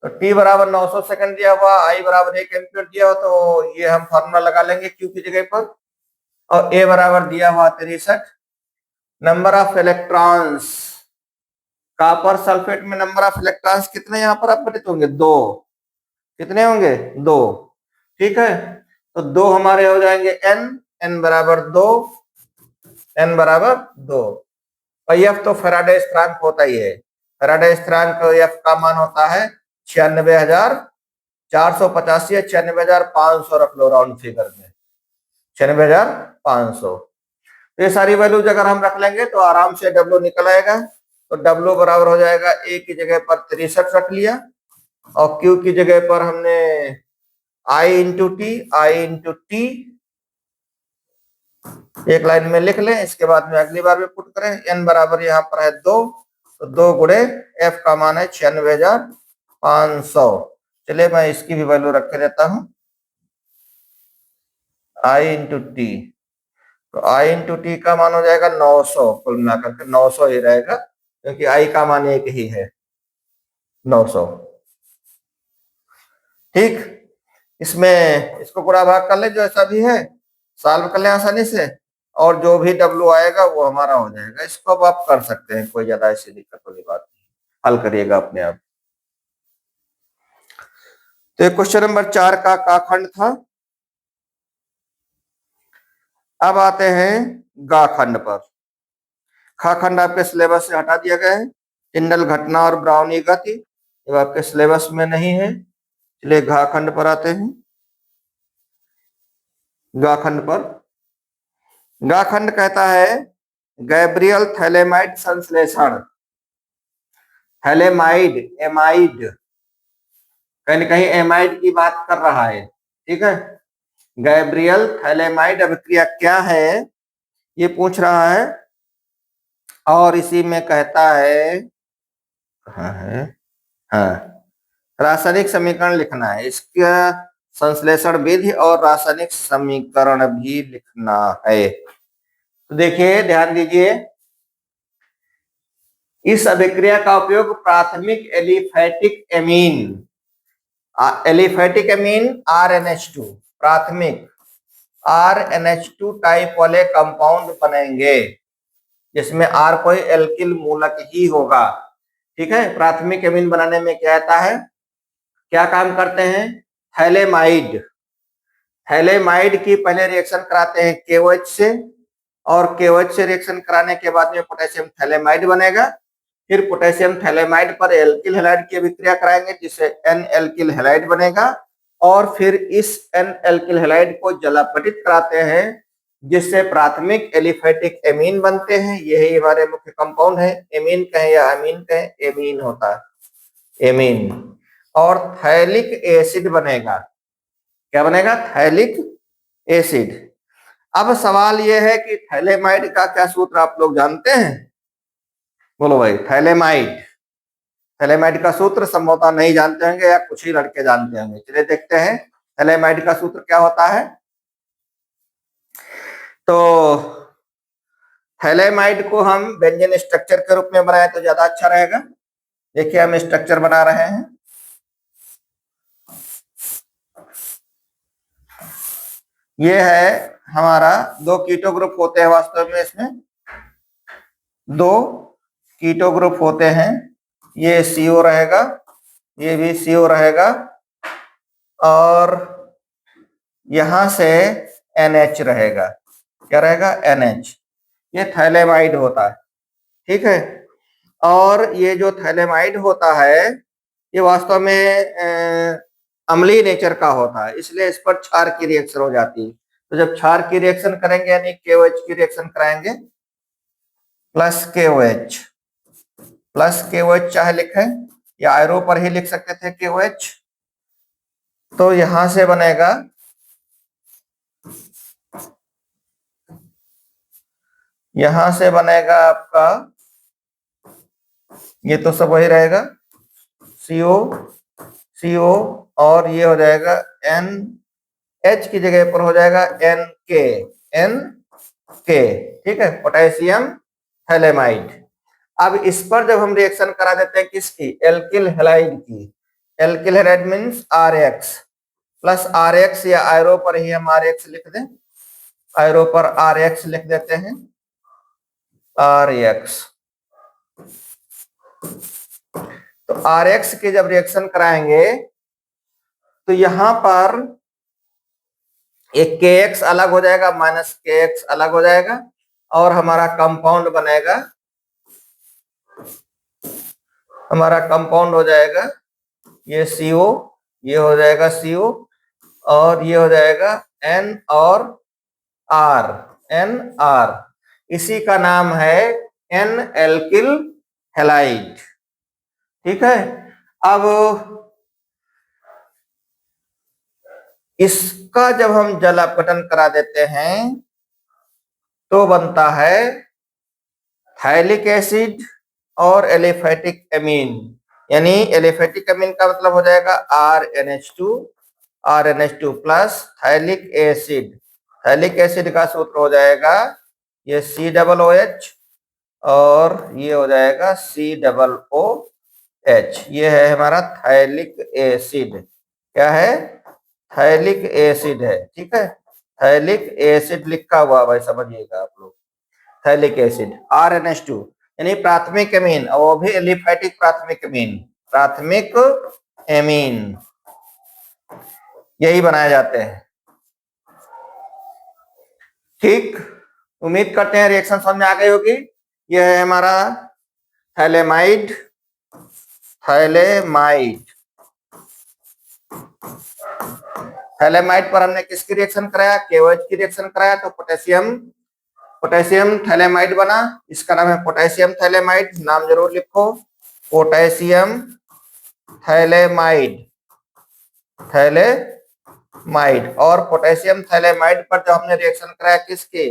तो टी बराबर 900 सेकेंड दिया हुआ, आई बराबर 1 एम्पियर दिया हो, तो ये हम फॉर्मूला लगा लेंगे क्यू की जगह पर। और ए बराबर दिया हुआ 63, number of electrons, copper sulphate में नंबर ऑफ इलेक्ट्रॉन्स कितने यहाँ पर अपडेट होंगे, 2। कितने होंगे, 2, ठीक है। तो 2 हमारे हो जाएंगे एन, एन बराबर 2, एन बराबर 2। और एफ तो फैराडे स्थिरांक होता ही है, फैराडे स्थिरांक एफ का मान होता है 96,485 या 96,500, रख लो राउंड फिगर में 96,500। तो ये सारी वैल्यूज अगर हम रख लेंगे तो आराम से डब्ल्यू निकल आएगा। तो डब्ल्यू बराबर हो जाएगा, ए की जगह पर 63 रख लिया, और क्यू की जगह पर हमने आई इंटू टी एक लाइन में लिख लें, इसके बाद में अगली बार भी पुट करें। एन बराबर यहाँ पर है 2, तो 2 गुणे एफ का मान है 96,500। चलिए मैं इसकी भी वैल्यू रख के देता हूं, आई इंटू टी। तो आई इंटू टी का मान हो जाएगा 900, कुल मिलाकर के 900 ही रहेगा, क्योंकि आई का मान एक ही है 900, ठीक। इसमें इसको गुणा भाग कर ले, जो ऐसा भी है सॉल्व कर ले आसानी से, और जो भी डब्ल्यू आएगा वो हमारा हो जाएगा। इसको अब आप कर सकते हैं, कोई ज्यादा ऐसी दिक्कत वाली बात नहीं, हल करिएगा अपने आप। तो क्वेश्चन नंबर 4 का खंड था। अब आते हैं गा खंड पर। खा खंड आपके सिलेबस से हटा दिया गया है, टिंडल घटना और ब्राउनी गति ये आपके सिलेबस में नहीं है। चलिए घा खंड पर आते हैं। गा खंड पर, गा खंड कहता है गैब्रियल थैलेमाइड संश्लेषण, थैलेमाइड एमाइड, कहीं न कहीं एमाइड की बात कर रहा है, ठीक है। गैब्रियल थैलेमाइड अभिक्रिया क्या है ये पूछ रहा है, और इसी में कहता है, कहाँ है, हाँ, रासायनिक समीकरण लिखना है, इसका संश्लेषण विधि और रासायनिक समीकरण भी लिखना है। तो देखिए ध्यान दीजिए, इस अभिक्रिया का उपयोग प्राथमिक aliphatic amine, aliphatic amine RNH2, प्राथमिक RNH2 टाइप वाले कंपाउंड बनेंगे, जिसमें R कोई एल्किल मूलक ही होगा, ठीक है। प्राथमिक एमीन बनाने में क्या आता है, क्या काम करते हैं, थैलेमाइड, थैलेमाइड की पहले रिएक्शन कराते हैं KOH से, और KOH से रिएक्शन कराने के बाद में पोटेशियम थैलेमाइड बनेगा। फिर पोटेशियम थैलेमाइड पर एल्किल हैलाइड की अभिक्रिया कराएंगे, जिससे N एल्किल हैलाइड बनेगा, और फिर इस N एल्किल हैलाइड को जलापटित कराते हैं, जिससे प्राथमिक एलिफैटिक एमीन बनते हैं। यही हमारे मुख्य कंपाउंड है, एमीन कहें या अमीन कहें, एमीन होता है, एमीन। और थैलिक एसिड बनेगा, क्या बनेगा, थैलिक एसिड। अब सवाल यह है कि थैलेमाइड का क्या सूत्र आप लोग जानते हैं, बोलो भाई। थैलेमाइड, थैलेमाइड का सूत्र संभवतः नहीं जानते होंगे, या कुछ ही लड़के जानते होंगे। चलिए देखते हैं थैलेमाइड का सूत्र क्या होता है। तो थैलेमाइड को हम व्यंजन स्ट्रक्चर के रूप में बनाए तो ज्यादा अच्छा रहेगा। देखिए हम स्ट्रक्चर बना रहे हैं, ये है हमारा, 2 कीटो ग्रुप होते हैं वास्तव में, इसमें 2 कीटो ग्रुप होते हैं, ये CO रहेगा, ये भी CO रहेगा, और यहां से NH रहेगा, क्या रहेगा, NH। ये थैलेमाइड होता है, ठीक है। और ये जो थैलेमाइड होता है ये वास्तव में अम्लीय नेचर का होता है, इसलिए इस पर क्षार की रिएक्शन हो जाती है। तो जब क्षार की रिएक्शन करेंगे, यानी KOH की रिएक्शन कराएंगे, प्लस KOH चाहे लिखें या आयरो पर ही लिख सकते थे KOH। तो यहां से बनेगा, यहां से बनेगा आपका, ये तो सब वही रहेगा, CO, और ये हो जाएगा H की जगह पर हो जाएगा NK, ठीक है, पोटेशियम थैलेमाइड। अब इस पर जब हम रिएक्शन करा देते हैं किसकी, एल्किल हैलाइड की, alkyl halide means RX plus RX, या आयरो पर ही हम RX लिख दें, आयरो पर RX लिख देते हैं, RX। तो RX की जब रिएक्शन कराएंगे तो यहां पर एक KX अलग हो जाएगा, माइनस KX अलग हो जाएगा, और हमारा कंपाउंड बनेगा, हमारा कंपाउंड हो जाएगा ये CO, ये हो जाएगा CO, और ये हो जाएगा N और R, NR। इसी का नाम है N एल्किल हैलाइड, ठीक है। अब इसका जब हम जल अपघटन करा देते हैं तो बनता है थाइलिक एसिड और एलिफेटिक एमीन, यानी एलिफेटिक एमीन का मतलब हो जाएगा RNH2 प्लस थाइलिक एसिड, थाइलिक एसिड का सूत्र हो जाएगा ये COOH, और ये हो जाएगा COOH। ये है हमारा थाइलिक एसिड, क्या है, थाइलिक एसिड है, ठीक है, थाइलिक एसिड लिखा हुआ भाई, समझिएगा आप लोग, थाइलिक एसिड RNH2, यानी प्राथमिक एमीन, और वो भी एलिफेटिक प्राथमिक एमीन, प्राथमिक एमीन यही बनाए जाते हैं, ठीक। उम्मीद करते हैं रिएक्शन समझ में आ गई होगी। यह है हमारा थैलेमाइड, थैलेमाइड, थैलेमाइड पर हमने किसकी रिएक्शन कराया, KOH की रिएक्शन कराया, तो पोटेशियम थैलेमाइड बना, इसका नाम है पोटेशियम थैलेमाइड, नाम जरूर लिखो, पोटेशियम थैलेमाइड, थैलेमाइड। और पोटेशियम थैलेमाइड पर जब हमने रिएक्शन कराया किसकी,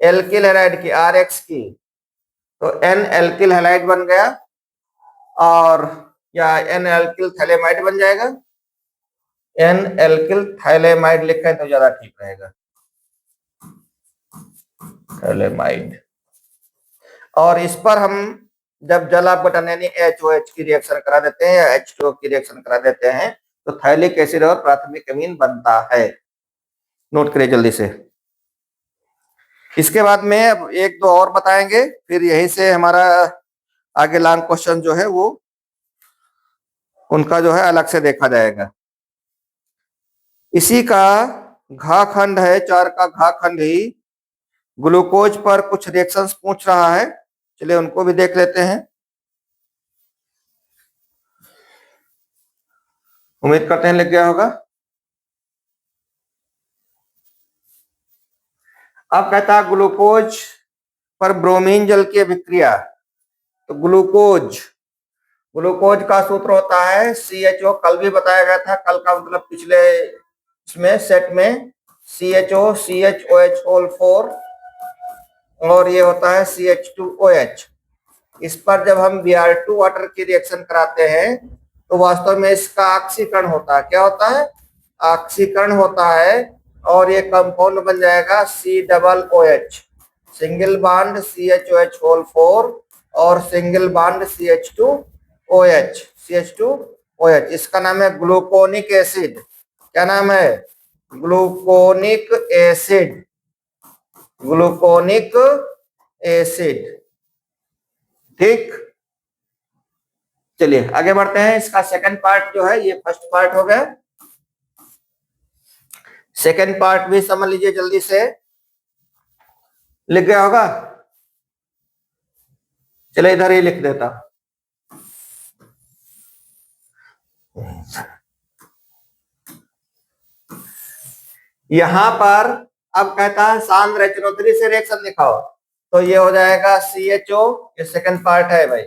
एल्किल हैलाइड की, RX की, तो N एल्किल हैलाइड बन गया, और या N एल्किल थैलेमाइड बन जाएगा, N एल्किल थैलेमाइड लिखें तो ज्यादा ठीक रहेगा, थैलेमाइड। और इस पर हम जब जल अपघटन यानी HOH की रिएक्शन करा देते हैं या H2O की रिएक्शन करा देते हैं तो थैलिक एसिड और प्राथमिक अमीन बनता है, नोट करिए जल्दी से। इसके बाद में अब एक दो और बताएंगे, फिर यहीं से हमारा आगे लॉन्ग क्वेश्चन जो है वो उनका जो है अलग से देखा जाएगा। इसी का घा खंड है, 4 का घा खंड ही ग्लूकोज पर कुछ रिएक्शंस पूछ रहा है, चलिए उनको भी देख लेते हैं। उम्मीद करते हैं लग गया होगा। अब कहता है ग्लूकोज पर ब्रोमीन जल की अभिक्रिया, तो ग्लूकोज, ग्लूकोज का सूत्र होता है CHO, कल भी बताया गया था, कल का मतलब पिछले इसमें सेट में, CHO CHOH होल 4, और ये होता है CH2OH। इस पर जब हम Br2 वाटर की रिएक्शन कराते हैं तो वास्तव में इसका ऑक्सीकरण होता है, क्या होता है, ऑक्सीकरण होता है, और ये कंपाउंड बन जाएगा COOH, single bond CHOH whole 4 और सिंगल बॉन्ड CH2OH, इसका नाम है ग्लूकोनिक एसिड, क्या नाम है, ग्लूकोनिक एसिड, ग्लूकोनिक एसिड, ठीक। चलिए आगे बढ़ते हैं, इसका सेकंड पार्ट जो है, ये फर्स्ट पार्ट हो गया, सेकंड पार्ट भी समझ लीजिए जल्दी से, लिख गया होगा, चलिए इधर ही लिख देता। यहां पर अब कहता है सांद्र H3 से रिएक्शन दिखाओ, तो ये हो जाएगा CHO, ये सेकंड पार्ट है भाई,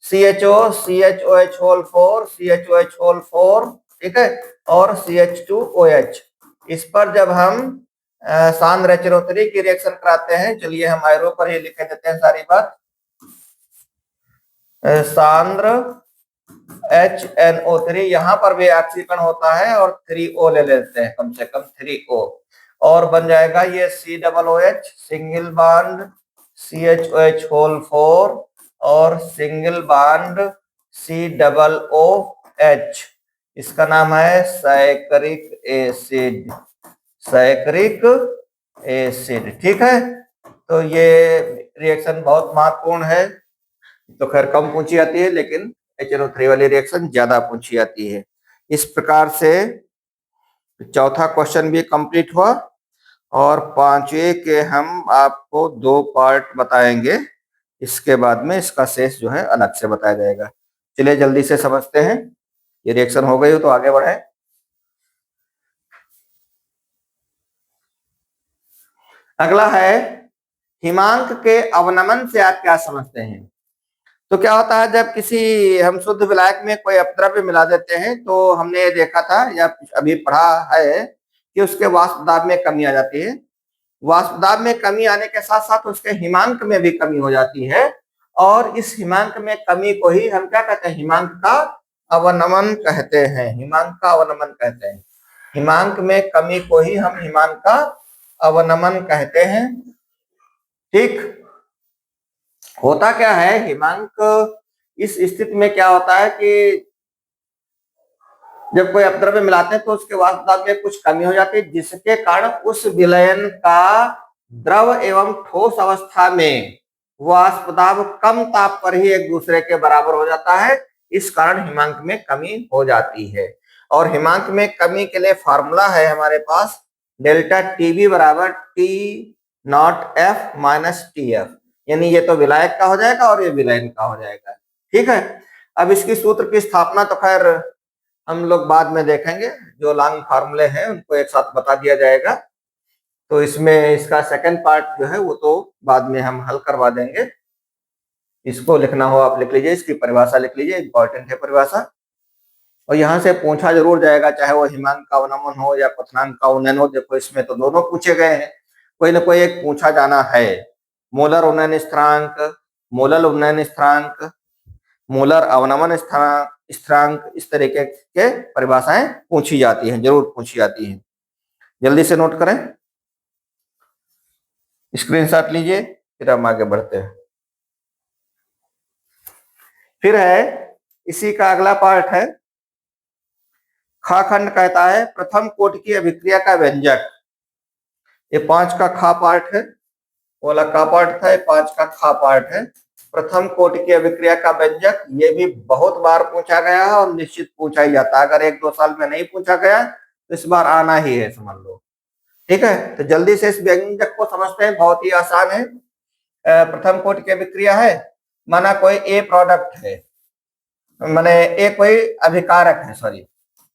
CHO CHOH whole 4 CHOH whole 4, ठीक है, और CH2OH। इस पर जब हम सांद्र H3 की रिएक्शन कराते हैं, चलिए हम आयरो पर ही लिख देते हैं सारी बात, सांद्र HNO3, यहाँ पर भी ऑक्सीकरण होता है और 3O ले लेते हैं, कम से कम 3O, और बन जाएगा ये COOH single bond CHOH whole 4 और सिंगल बॉन्ड COOH। इसका नाम है साइक्रिक एसिड, साइक्रिक एसिड। ठीक है, तो ये रिएक्शन बहुत महत्वपूर्ण है। तो खैर कम पूछी जाती है, लेकिन HNO3 वाली रिएक्शन ज्यादा पूछी जाती है। इस प्रकार से चौथा क्वेश्चन भी कंप्लीट हुआ और पांचवे के हम आपको 2 पार्ट बताएंगे। इसके बाद में इसका शेष जो है अलग से बताया जाएगा। चलिए जल्दी से समझते हैं। ये रिएक्शन हो गई हो तो आगे बढ़े। अगला है हिमांक के अवनमन से आप क्या समझते हैं। तो क्या होता है, जब किसी हम शुद्ध विलायक में कोई अपद्रव्य मिला देते हैं तो हमने देखा था या अभी पढ़ा है कि उसके वाष्प दाब में कमी आ जाती है। वाष्प दाब में कमी आने के साथ साथ उसके हिमांक में भी कमी हो जाती है, और इस हिमांक में कमी को ही हम क्या कहते हैं, हिमांक का अवनमन कहते हैं। हिमांक का अवनमन कहते हैं। हिमांक में कमी को ही हम हिमांक का अवनमन कहते हैं। ठीक, होता क्या है, हिमांक इस स्थिति में क्या होता है कि जब कोई अपद्रव्य मिलाते हैं तो उसके वाष्प दाब में कुछ कमी हो जाती है, जिसके कारण उस विलयन का द्रव एवं ठोस अवस्था में वाष्प दाब कम ताप पर ही एक दूसरे के बराबर हो जाता है। इस कारण हिमांक में कमी हो जाती है। और हिमांक में कमी के लिए फॉर्मूला है हमारे पास, डेल्टा टीबी बराबर T0F माइनस TF, यानी ये तो विलायक का हो जाएगा और ये विलयन का हो जाएगा। ठीक है, अब इसकी सूत्र की स्थापना तो खैर हम लोग बाद में देखेंगे, जो लॉन्ग फार्मूले हैं उनको एक साथ बता दिया जाएगा। तो इसमें इसका सेकंड पार्ट जो है वो तो बाद में हम हल करवा देंगे। इसको लिखना हो आप लिख लीजिए, इसकी परिभाषा लिख लीजिए, इंपॉर्टेंट है परिभाषा। और यहाँ से पूछा जरूर जाएगा, चाहे वो हिमांक का अवनमन हो या क्वथनांक का उन्नयन हो। देखो इसमें तो दोनों पूछे गए हैं, कोई ना कोई एक पूछा जाना है। मोलर उन्नयन स्थिरांक, मोलर उन्नयन स्थिरांक, मोलर अवनमन स्थिरांक, इस तरीके के परिभाषाएं पूछी जाती हैं, जरूर पूछी जाती हैं। जल्दी से नोट करें, स्क्रीनशॉट लीजिए, फिर हम आगे बढ़ते हैं। फिर है इसी का अगला पार्ट है, खा खंड कहता है प्रथम कोटि की अभिक्रिया का व्यंजक। ये 5 का खा पार्ट है, वो वाला का पार्ट था, ये 5 का खा पार्ट है। प्रथम कोटि की अभिक्रिया का व्यंजक, ये भी बहुत बार पूछा गया है और निश्चित पूछा ही जाता है। अगर 1-2 साल में नहीं पूछा गया तो इस बार आना ही है, समझ लो। ठीक है, तो जल्दी से इस व्यंजक को समझते हैं, बहुत ही आसान है। प्रथम कोटि की अभिक्रिया है, माना कोई ए प्रोडक्ट है, माने ए कोई अभिकारक है, सॉरी,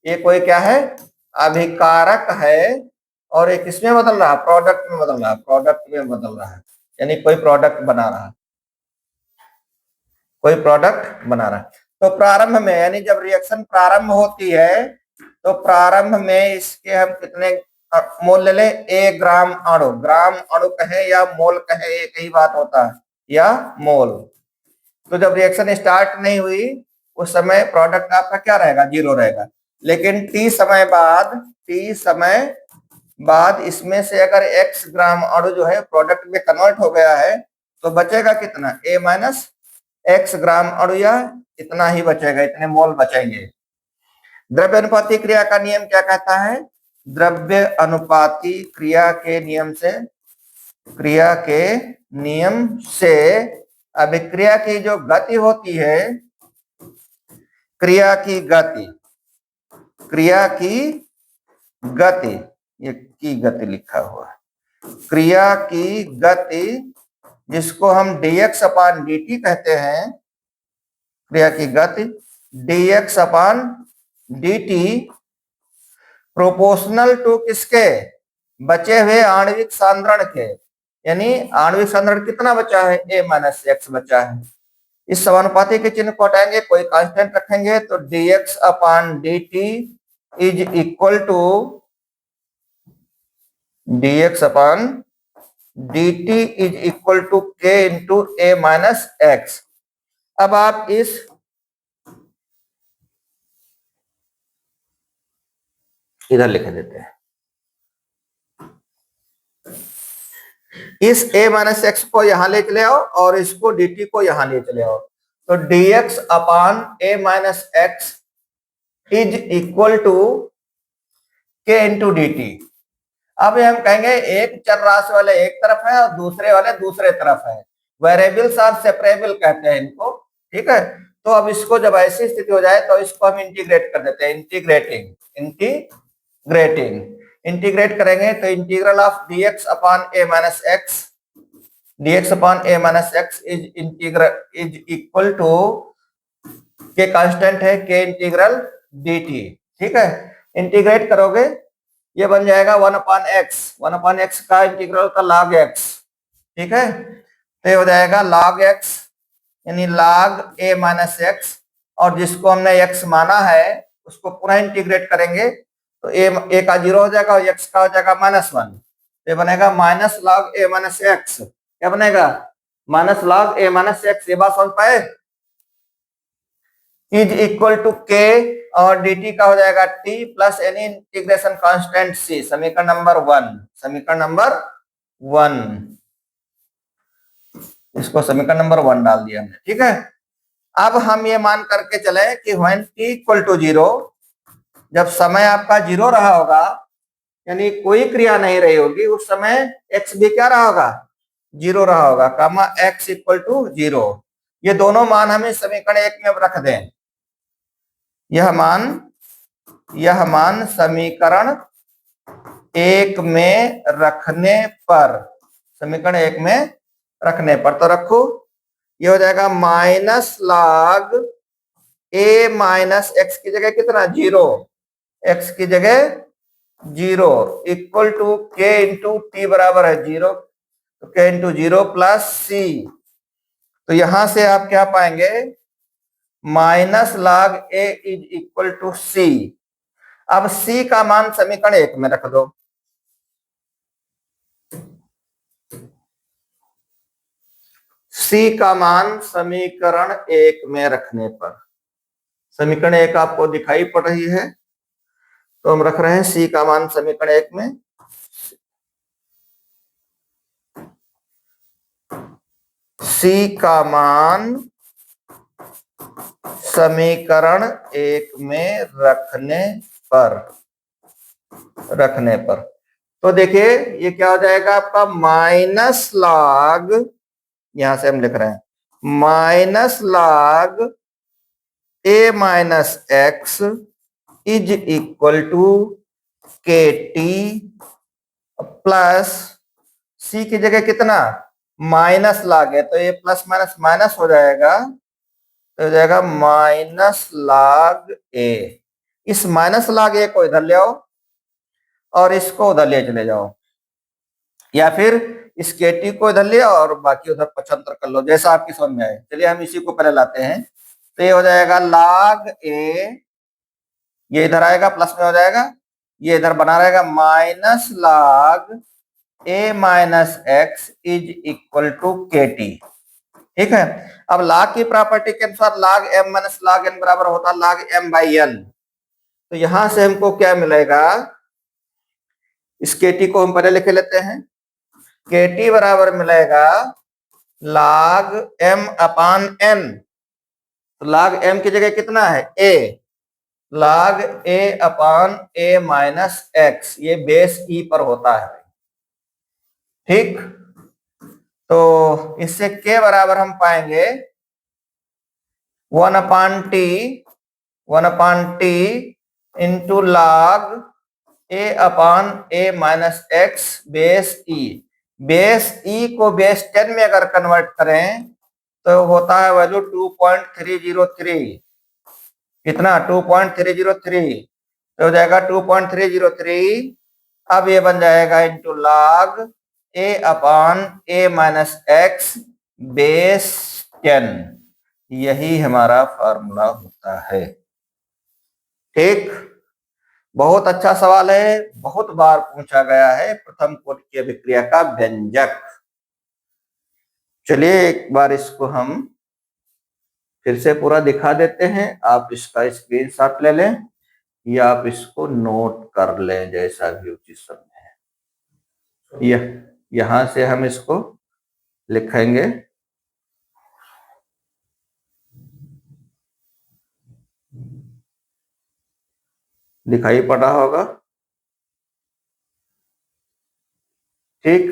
ये कोई क्या है, अभिकारक है, और एक किसमें बदल रहा है, प्रोडक्ट में बदल रहा है, प्रोडक्ट में बदल रहा है, यानी कोई प्रोडक्ट बना रहा है, कोई प्रोडक्ट बना रहा है। तो प्रारंभ में, यानी जब रिएक्शन प्रारंभ होती है तो प्रारंभ में इसके हम कितने मोल ले लें, 1 ग्राम अणु, ग्राम अणु कहे या मोल कहे एक ही बात होता है, या मोल। तो जब रिएक्शन स्टार्ट नहीं हुई उस समय प्रोडक्ट आपका क्या रहेगा, 0 रहेगा। लेकिन टी समय बाद इसमें से अगर x ग्राम अणु जो है प्रोडक्ट में कन्वर्ट हो गया है तो बचेगा कितना, a माइनस x ग्राम अणु, या इतना ही बचेगा, इतने मोल बचेंगे। द्रव्य अनुपाती क्रिया का नियम क्या कहता है, द्रव्य अनुपाती क्रिया के नियम से अभिक्रिया की जो गति होती है, क्रिया की गति, ये की गति लिखा हुआ है, क्रिया की गति जिसको हम dx अपान dt कहते हैं, क्रिया की गति dx upon dt proportional to किसके, बचे हुए आणविक सांद्रण के, यानी आणविक सांद्रण कितना बचा है, a माइनस x बचा है। इस समानुपाती के चिन्ह को हटाएंगे, कोई कांस्टेंट रखेंगे, तो dx upon dt is equal to dx upon dt is equal to k into a minus x। अब आप इस इधर लिख देते हैं। इस a माइनस एक्स को यहां ले चले आओ और इसको dt को यहां ले चले आओ, तो dx upon a minus X is equal to k into D T. अब हम कहेंगे एक चर राशि वाले एक तरफ है और दूसरे वाले दूसरे तरफ है, वेरिएबल्स आर सेपरेबल कहते हैं इनको, ठीक है। तो अब इसको जब ऐसी स्थिति हो जाए तो इसको हम इंटीग्रेट कर देते हैं, इंटीग्रेट करेंगे तो integral of dx upon a minus X, dx upon a minus X is equal to K constant है k इंटीग्रल dt, ठीक है। इंटीग्रेट करोगे ये बन जाएगा 1/x का इंटीग्रल का log x, ठीक है। तो ये हो जाएगा log x यानी log a माइनस एक्स, और जिसको हमने x माना है उसको पुनः इंटीग्रेट करेंगे तो a का 0 हो जाएगा और x का हो जाएगा -1, तो ये बनेगा minus log a minus x. क्या बनेगा? Minus log a minus x. ये बात समझ पाए? इज इक्वल टू के और dt का हो जाएगा t plus any integration constant c, समीकरण नंबर 1। इसको समीकरण नंबर 1 डाल दिया हमने, ठीक है। अब हम ये मान करके चले कि व्हेन t इक्वल टू 0, जब समय आपका 0 रहा होगा यानी कोई क्रिया नहीं रही होगी, उस समय x भी क्या रहा होगा? 0 रहा होगा, कामा x इक्वल टू 0। ये दोनों मान हमें समीकरण 1 में रख दें। यह मान समीकरण 1 में रखने पर, समीकरण 1 में रखने पर तो रखो, ये हो जाएगा minus log a minus X की जगह कितना? 0, x की जगह 0 equal to k into T बराबर है 0, तो k इंटू 0 प्लस c। तो यहां से आप क्या पाएंगे? Minus log a is equal to c। अब c का मान समीकरण 1 में रख दो, c का मान समीकरण 1 में रखने पर, समीकरण 1 आपको दिखाई पड़ रही है तो हम रख रहे हैं c का मान समीकरण 1 में। c का मान समीकरण 1 में रखने पर तो देखिए ये क्या हो जाएगा आपका? माइनस log, यहां से हम लिख रहे हैं minus log a minus X is equal to K T plus c की जगह कितना? माइनस log है, तो ये प्लस माइनस माइनस हो जाएगा, तो हो जाएगा माइनस log a। इस माइनस log a को इधर ले आओ और इसको उधर ले चले जाओ, या फिर इस केटी को इधर ले आओ और बाकी उधर पक्षांतर कर लो, जैसा आपकी समझ में आए। चलिए हम इसी को पहले लाते हैं, तो ये हो जाएगा log a, ये इधर आएगा प्लस में हो जाएगा, ये इधर बना रहेगा minus log a minus X is equal to K T, ठीक है। अब log की प्रॉपर्टी के अनुसार log m minus log n बराबर होता है log m बाई n। तो यहां से हमको क्या मिलेगा? इस केटी को हम पहले लिख लेते हैं, केटी बराबर मिलेगा log m अपान n। तो log m की जगह कितना है? a, log a upon a minus x, ये बेस e पर होता है, ठीक। तो इससे k बराबर हम पाएंगे 1/t into log a upon a minus x base e। Base e को बेस 10 में अगर कन्वर्ट करें तो होता है वैल्यू 2.303। कितना? 2.303, तो हो जाएगा 2.303। अब ये बन जाएगा into log a upon a minus x base 10। यही हमारा फार्मूला होता है, ठीक। बहुत अच्छा सवाल है, बहुत बार पूछा गया है, प्रथम कोटि की अभिक्रिया का व्यंजक। चलिए एक बार इसको हम फिर से पूरा दिखा देते हैं, आप इसका स्क्रीनशॉट ले लें। या आप इसको नोट कर लें जैसा भी उचित समझे। यहां से हम इसको लिखेंगे दिखाई पड़ रहा होगा। ठीक,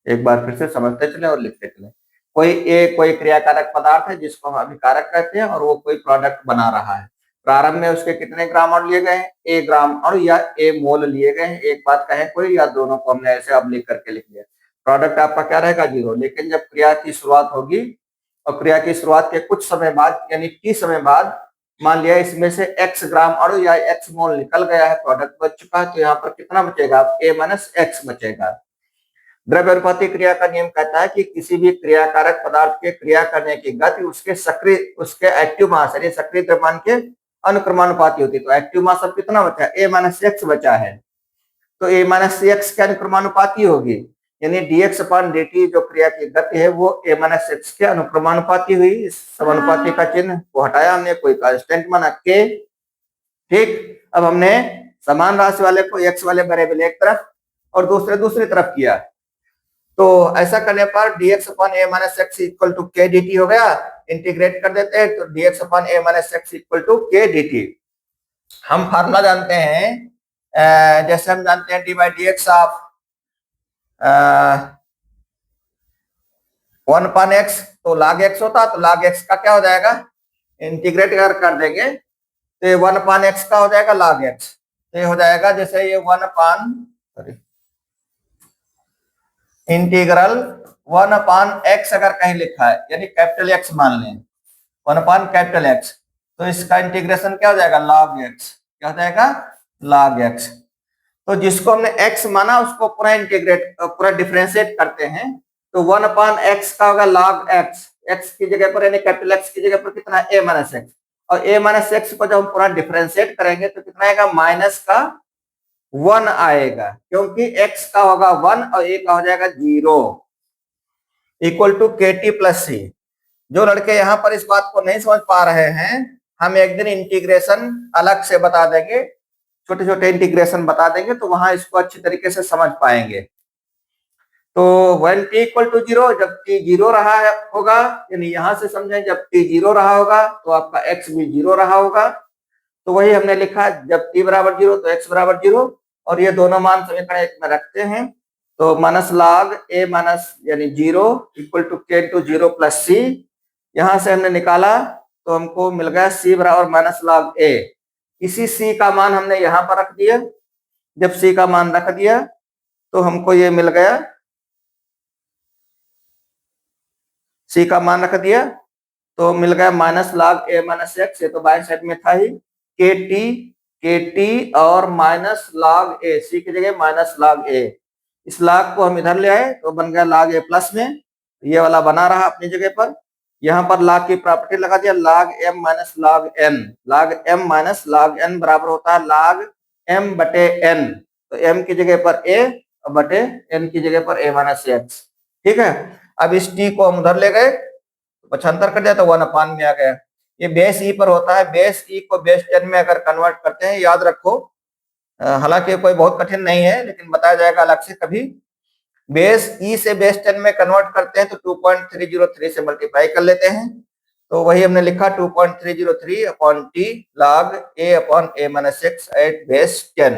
एक बार फिर से समझते चले और लिखते चले। कोई क्रियाकारक पदार्थ है जिसको हम अभिकारक कहते हैं और वो कोई प्रोडक्ट बना रहा है। प्रारंभ में उसके कितने ग्राम अणु लिए गए हैं? ए ग्राम अणु या ए मोल लिए गए हैं। एक बात कहें कोई या दोनों को हमने ऐसे अब लिख करके लिख लिया। प्रोडक्ट आपका क्या रहेगा? 0। लेकिन जब क्रिया की शुरुआत होगी और क्रिया की शुरुआत के कुछ समय बाद यानी टी समय बाद मान लिया इसमें से x ग्राम अणु या x मोल निकल गया है, प्रोडक्ट बच चुका है, तो यहाँ पर कितना बचेगा? a माइनस x बचेगा। द्रव्य अनुपाती क्रिया का नियम कहता है कि किसी भी क्रियाकारक पदार्थ के क्रिया करने की गति उसके एक्टिव मास यानी सक्रिय द्रव्यमान के अनुक्रमानुपाती होती है। तो एक्टिव मास अब कितना बचा है? a माइनस एक्स बचा है, तो a माइनस एक्स के अनुक्रमानुपाती होगी, यानी dx अपॉन dt जो क्रिया की गति है वो a माइनस एक्स के अनुक्रमानुपाती हुई। इस समानुपाती का चिन्ह को हटाया हमने, कोई कांस्टेंट माना k। ठीक, अब हमने समान राशि वाले को x वाले वेरिएबल एक तरफ और दूसरी तरफ किया, तो ऐसा करने पर dx upon a minus X equal to k dt हो गया। इंटीग्रेट कर देते हैं तो dx upon a minus X equal to k dt। हम फार्मूला जानते हैं, जैसे हम जानते हैं D by D X of 1 upon X, तो log x होता, तो log x का क्या हो जाएगा? इंटीग्रेट अगर कर देंगे तो ये 1 अपॉन एक्स का हो जाएगा log x, तो ये हो जाएगा जैसे ये 1 अपॉन इंटीग्रल 1 अपॉन एक्स अगर कहीं लिखा है यानी कैपिटल एक्स मान लें 1 अपॉन कैपिटल एक्स, तो इसका इंटीग्रेशन क्या हो जाएगा? log x। क्या हो जाएगा? log x। तो जिसको हमने x माना उसको पूरा डिफरेंशिएट करते हैं, तो 1 अपॉन एक्स का होगा log x। x की जगह पर यानी कैपिटल x की जगह पर कितना? a minus x. और a माइनस एक्स को जब हम पूरा डिफरेंशिएट करेंगे तो कितना आएगा? माइनस का 1 आएगा, क्योंकि x का होगा 1 और a का हो जाएगा 0 इक्वल टू kt प्लस सी। जो लड़के यहाँ पर इस बात को नहीं समझ पा रहे हैं, हम एक दिन इंटीग्रेशन अलग से बता देंगे, छोटे छोटे इंटीग्रेशन बता देंगे, तो वहां इसको अच्छी तरीके से समझ पाएंगे। तो when t इक्वल टू 0, जब t 0 रहा होगा, यानी यहां से समझें जब t 0 रहा होगा तो आपका x भी 0 रहा होगा। तो वही हमने लिखा, जब t बराबर 0 तो x बराबर 0, और ये दोनों मान समीकरण एक में रखते हैं, तो माइनस log a माइनस यानी 0 equal to k into 0 plus C. यहां से हमने निकाला तो हमको मिल गया c बराबर माइनस log a। इसी c का मान हमने यहाँ पर रख दिया। जब c का मान रख दिया तो हमको ये मिल गया, c का मान रख दिया तो मिल गया minus log a minus x, ये तो बाएं साइड में था ही, kt और माइनस log a, c की जगह माइनस log a। इस log को हम इधर ले आए तो बन गया log a प्लस में, ये वाला बना रहा अपनी जगह पर। यहाँ पर log की प्रॉपर्टी लगा दिया, log m minus log n। log m minus log n बराबर होता है log m बटे n, तो m की जगह पर a और बटे n की जगह पर a माइनस एक्स। ठीक है, अब इस t को हम उधर ले गए, पक्षांतर कर दिया तो 1 अपान में आ गया। ये बेस e पर होता है, बेस e को बेस 10 में अगर कन्वर्ट करते हैं, याद रखो, हालांकि कोई बहुत कठिन नहीं है लेकिन बताया जाएगा अलग से कभी। बेस e से बेस 10 में कन्वर्ट करते हैं तो 2.303 से मल्टीप्लाई कर लेते हैं, तो वही हमने लिखा 2.303 upon T log a upon a minus X at base 10,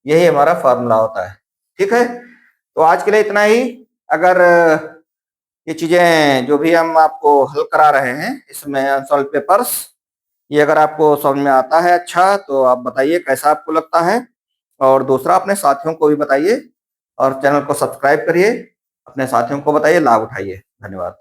यही हमारा फॉर्मूला होता है। ठीक है, तो आज के लिए इतना ही। अगर ये चीजें जो भी हम आपको हल करा रहे हैं इसमें अनसॉल्व पेपर्स, ये अगर आपको समझ में आता है अच्छा तो आप बताइए कैसा आपको लगता है, और दूसरा अपने साथियों को भी बताइए और चैनल को सब्सक्राइब करिए, अपने साथियों को बताइए, लाभ उठाइए। धन्यवाद।